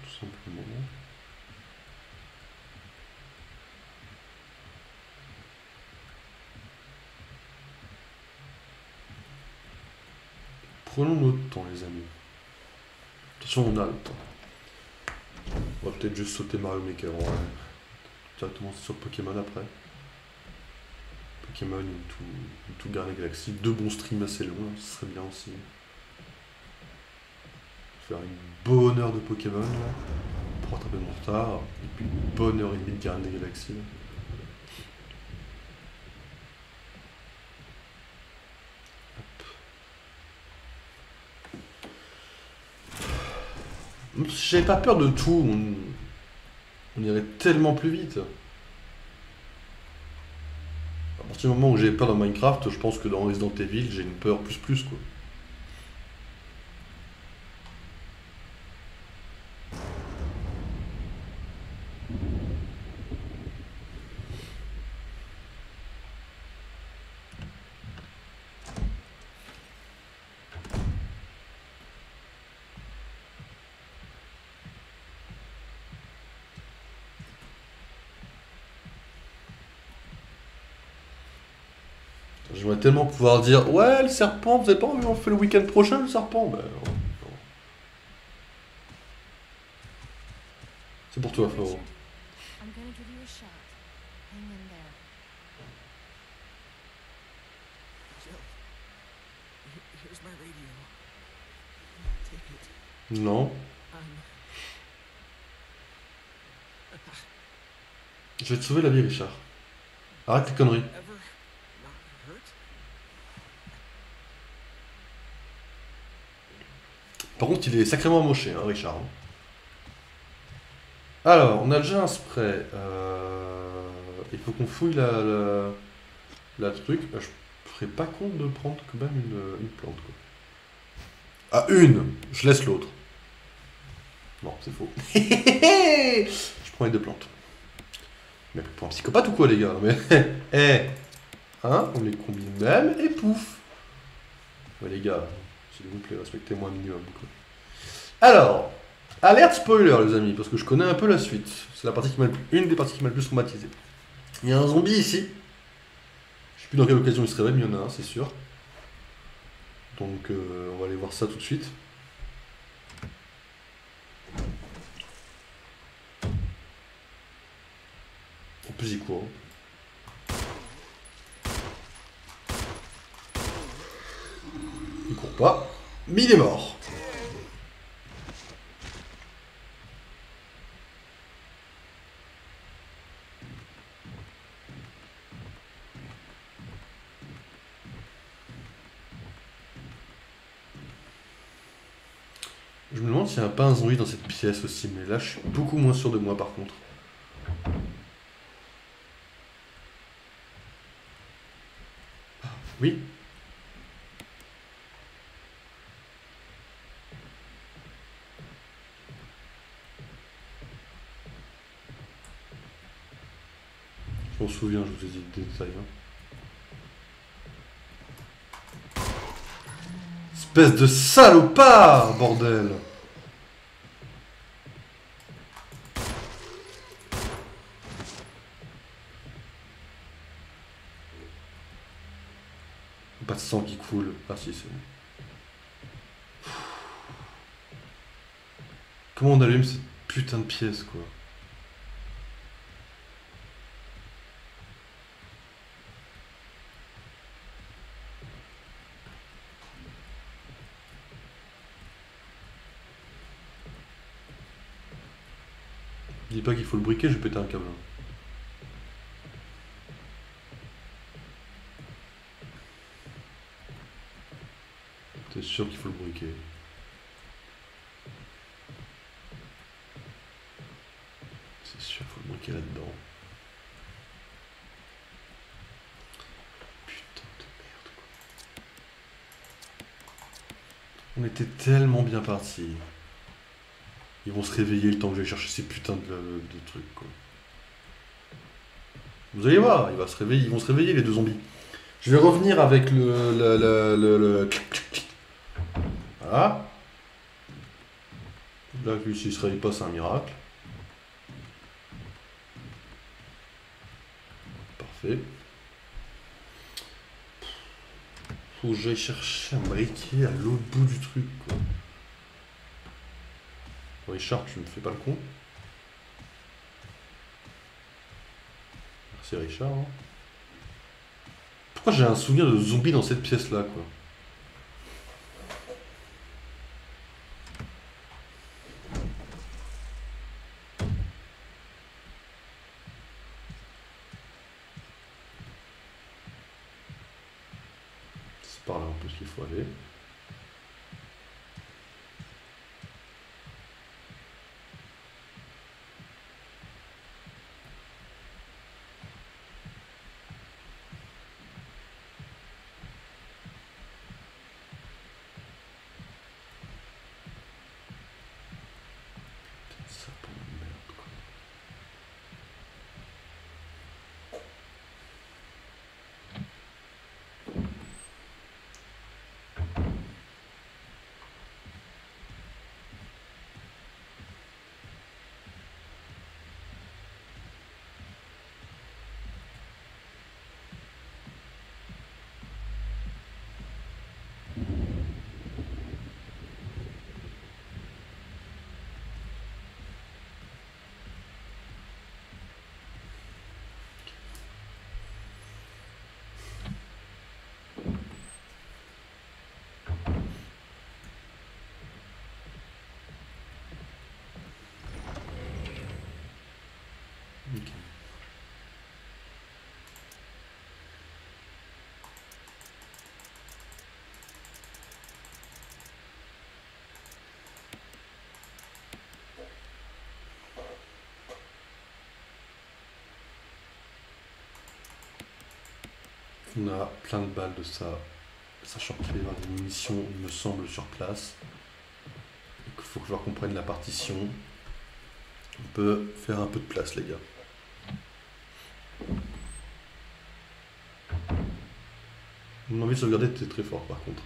Speaker 1: Tout simplement. Prenons notre temps, les amis. Attention, on a le temps. On va peut-être juste sauter Mario Maker. On va directement sur Pokémon après. Pokémon ou tout Garden Galaxy. 2 bons streams assez longs, ce serait bien aussi. Faire une bonne heure de Pokémon là, pour rattraper mon retard. Et puis une bonne heure et demie de Garden Galaxy. Là. Si j'avais pas peur de tout, on irait tellement plus vite. À partir du moment où j'ai peur dans Minecraft, je pense que dans Resident Evil, j'ai une peur plus quoi. J'aimerais tellement pouvoir dire ouais, le serpent, vous avez pas envie, on fait le week-end prochain le serpent? Ben non. C'est pour toi, frérot.
Speaker 2: I'm gonna give you a shot. Hang in there.
Speaker 4: Jill, here's my radio. Take it.
Speaker 1: Non.
Speaker 4: I'm...
Speaker 1: Je vais te sauver la vie, Richard. Arrête tes conneries.
Speaker 4: Ever not hurt?
Speaker 1: Par contre, il est sacrément moché, hein, Richard. Alors, on a déjà un spray. Il faut qu'on fouille la truc. Je ferais pas compte de prendre quand même une plante, quoi. Ah, une! Je laisse l'autre. Non, c'est faux. Je prends les 2 plantes. Mais pour un psychopathe ou quoi, les gars? Mais, hein, on les combine même et pouf. Ouais, les gars, s'il vous plaît, respectez-moi un minimum, quoi. Alors, alerte spoiler, les amis, parce que je connais un peu la suite. C'est la partie qui une des parties qui m'a le plus traumatisé. Il y a un zombie ici. Je sais plus dans quelle occasion il se réveille, mais il y en a un, c'est sûr. Donc, on va aller voir ça tout de suite. En plus, il court. Il court pas, mais il est mort. Je me demande s'il n'y a pas un zombie dans cette pièce aussi, mais là je suis beaucoup moins sûr de moi par contre. Ah, oui. Je m'en souviens, je vous ai dit des détails. Hein. Espèce de salopard, bordel! Pas de sang qui coule. Ah si, c'est bon. Comment on allume cette putain de pièce, quoi? Dis pas qu'il faut le briquer, je vais péter un câble. T'es sûr qu'il faut le briquer? C'est sûr qu'il faut le briquer là-dedans. Putain de merde, quoi. On était tellement bien partis. Ils vont se réveiller le temps que je vais chercher ces putains de trucs, quoi. Vous allez voir, ils vont se réveiller les 2 zombies. Je vais revenir avec le... Voilà. Là, lui, s'il se réveille pas, c'est un miracle. Parfait. Faut que j'aille chercher un briquet à l'autre bout du truc, quoi. Richard, tu me fais pas le con. Merci Richard. Hein. Pourquoi j'ai un souvenir de zombie dans cette pièce-là, quoi? C'est par là un peu ce qu'il faut aller. Ça pour la merde, quoi. Ok. On a plein de balles de ça, sachant qu'il va y avoir des munitions, il me semble, sur place. Il faut que je comprenne la partition. On peut faire un peu de place, les gars. Mon envie de sauvegarder était très fort, par contre.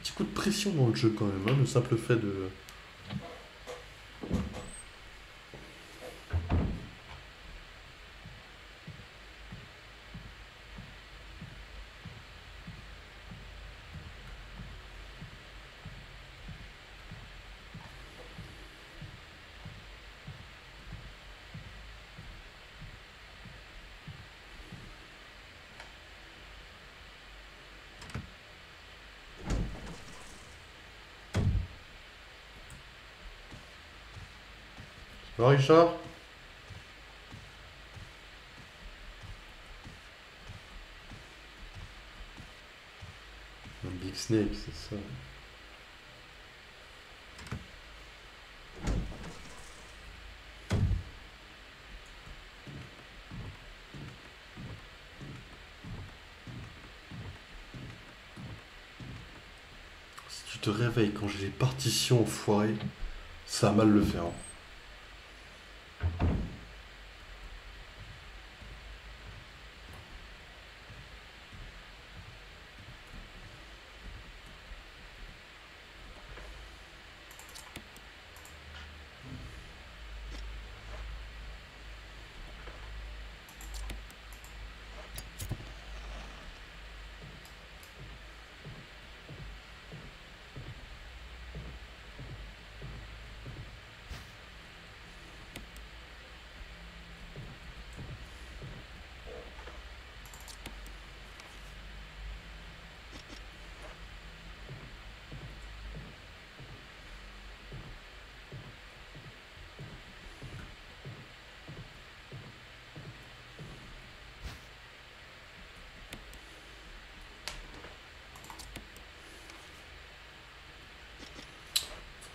Speaker 1: Petit coup de pression dans le jeu, quand même, hein, le simple fait de... Ça va, Richard? Un Big Snake, c'est ça. Si tu te réveilles quand j'ai les partitions enfoirées, ça a mal le faire. Hein.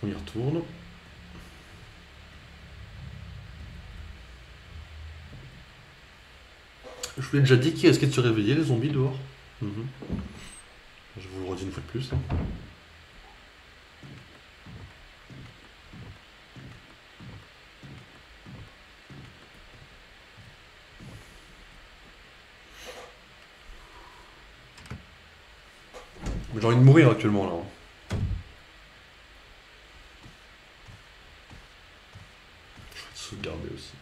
Speaker 1: On y retourne. Je vous l'ai déjà dit qu'ils risquaient de se réveiller, les zombies dehors. Mhm. Je vous le redis une fois de plus. Hein. J'ai envie de mourir actuellement là. Je vais sauvegarder aussi.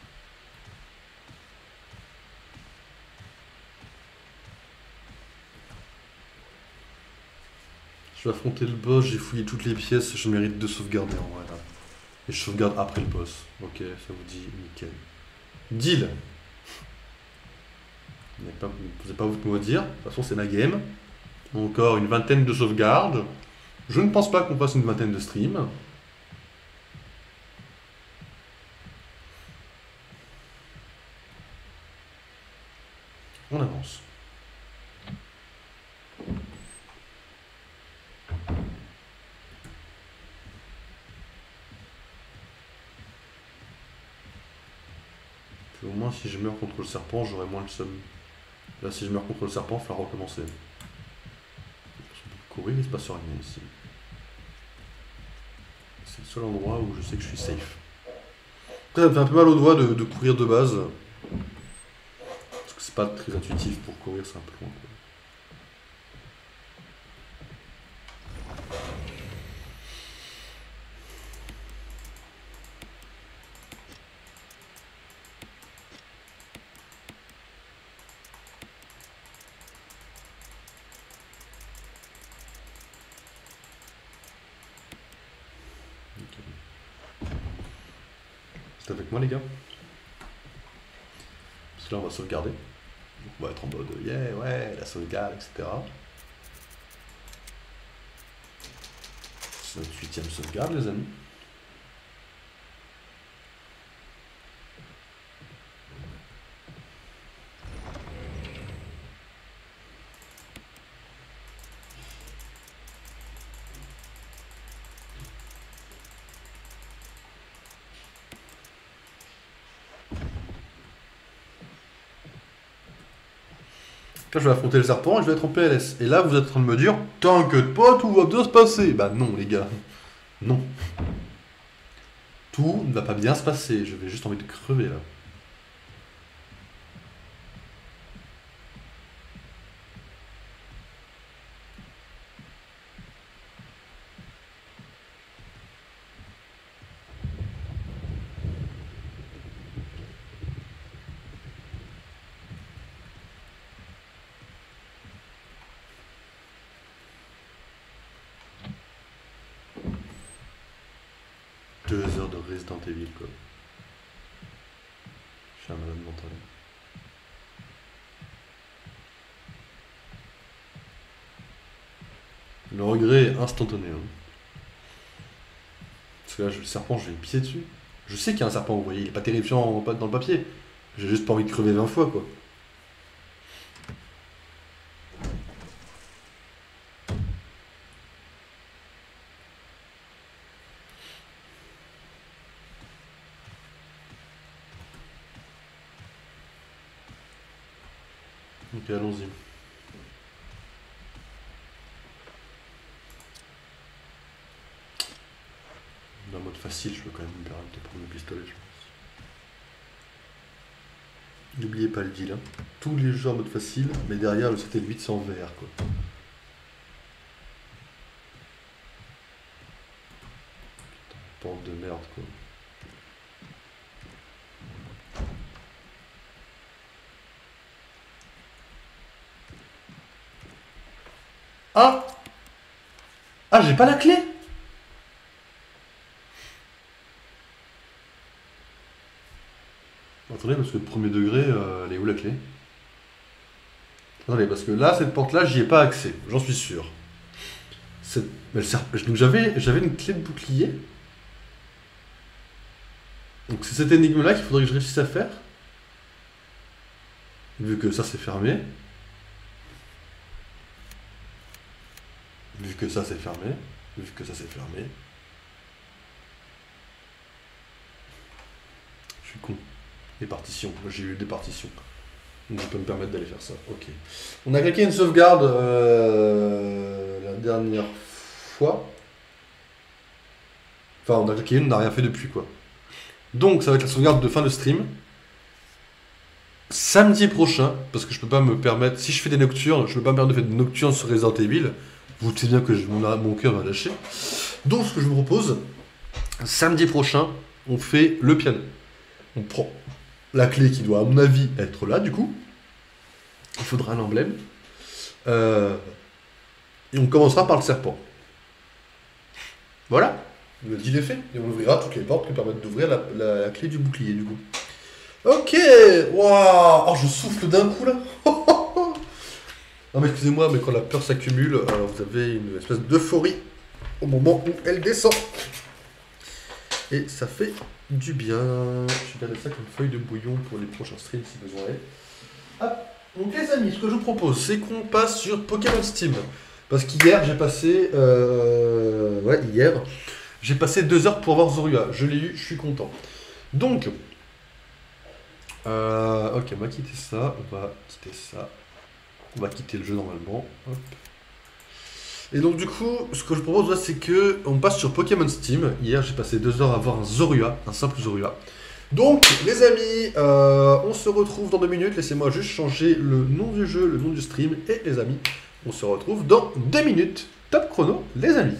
Speaker 1: Je vais affronter le boss, j'ai fouillé toutes les pièces, je mérite de sauvegarder en vrai là. Et je sauvegarde après le boss. Ok, ça vous dit nickel. Deal. Vous n'avez pas votre mot à dire, de toute façon c'est ma game. Encore une vingtaine de sauvegardes. Je ne pense pas qu'on fasse une vingtaine de streams. On avance. Puis au moins si je meurs contre le serpent, j'aurai moins le seum. Là si je meurs contre le serpent, il va falloir recommencer. Courir, il se passe rien ici. C'est le seul endroit où je sais que je suis safe. Après, ça me fait un peu mal aux doigts de courir de base. Parce que c'est pas très intuitif pour courir, c'est un peu loin. Quoi. C'est avec moi les gars. Parce que là on va sauvegarder. Donc on va être en mode yeah ouais la sauvegarde etc. C'est notre 8ème sauvegarde les amis. Là, je vais affronter le serpent et je vais être en PLS. Et là, vous êtes en train de me dire, t'inquiète pas, tout va bien se passer. Bah non, les gars. Non. Tout ne va pas bien se passer. Je vais juste envie de crever, là. Deux heures de Resident Evil, quoi. Je suis un malade mental. Le regret est instantané. Hein. Parce que là, le serpent, je vais me pisser dessus. Je sais qu'il y a un serpent, vous voyez, il est pas terrifiant dans le papier. J'ai juste pas envie de crever 20 fois, quoi. Ok, allons-y. Dans mode facile, je peux quand même me permettre de prendre le pistolet, je pense. N'oubliez pas le deal, hein. Tous les jeux en mode facile, mais derrière le 7 et le 8 c'est en VR, quoi. Putain, porte de merde, quoi. Ah! Ah, j'ai pas la clé! Attendez, parce que le premier degré, elle est où la clé? Attendez, parce que là, cette porte-là, j'y ai pas accès, j'en suis sûr. Mais donc j'avais une clé de bouclier. Donc c'est cette énigme-là qu'il faudrait que je réussisse à faire. Vu que ça c'est fermé. Vu que ça c'est fermé. Vu que ça c'est fermé. Je suis con. Des partitions. J'ai eu des partitions. Donc je peux me permettre d'aller faire ça. Ok. On a claqué une sauvegarde la dernière fois. Enfin, on a claqué une, on n'a rien fait depuis, quoi. Donc, ça va être la sauvegarde de fin de stream. Samedi prochain, parce que je peux pas me permettre... Si je fais des nocturnes, je peux pas me permettre de faire des nocturnes sur Resident Evil. Vous savez bien que mon cœur va lâcher. Donc, ce que je vous propose, samedi prochain, on fait le piano. On prend la clé qui doit, à mon avis, être là, du coup. Il faudra un emblème. Et on commencera par le serpent. Voilà. Le deal est fait. Et on ouvrira toutes les portes qui permettent d'ouvrir la clé du bouclier, du coup. Ok. Waouh. Oh, je souffle d'un coup, là. Non, mais excusez-moi, mais quand la peur s'accumule, vous avez une espèce d'euphorie au moment où elle descend. Et ça fait du bien. Je vais garder ça comme feuille de bouillon pour les prochains streams si besoin est. Hop. Donc les amis, ce que je vous propose, c'est qu'on passe sur Pokémon Steam. Parce qu'hier, j'ai passé... hier, j'ai passé 2 heures pour avoir Zorua. Je l'ai eu, je suis content. Donc... ok, on va quitter ça, on va quitter ça. On va quitter le jeu normalement. Hop. Et donc du coup, ce que je propose, c'est que on passe sur Pokémon Steam. Hier, j'ai passé 2 heures à avoir un Zorua, un simple Zorua. Donc, les amis, on se retrouve dans 2 minutes. Laissez-moi juste changer le nom du jeu, le nom du stream. Et les amis, on se retrouve dans 2 minutes. Top chrono, les amis.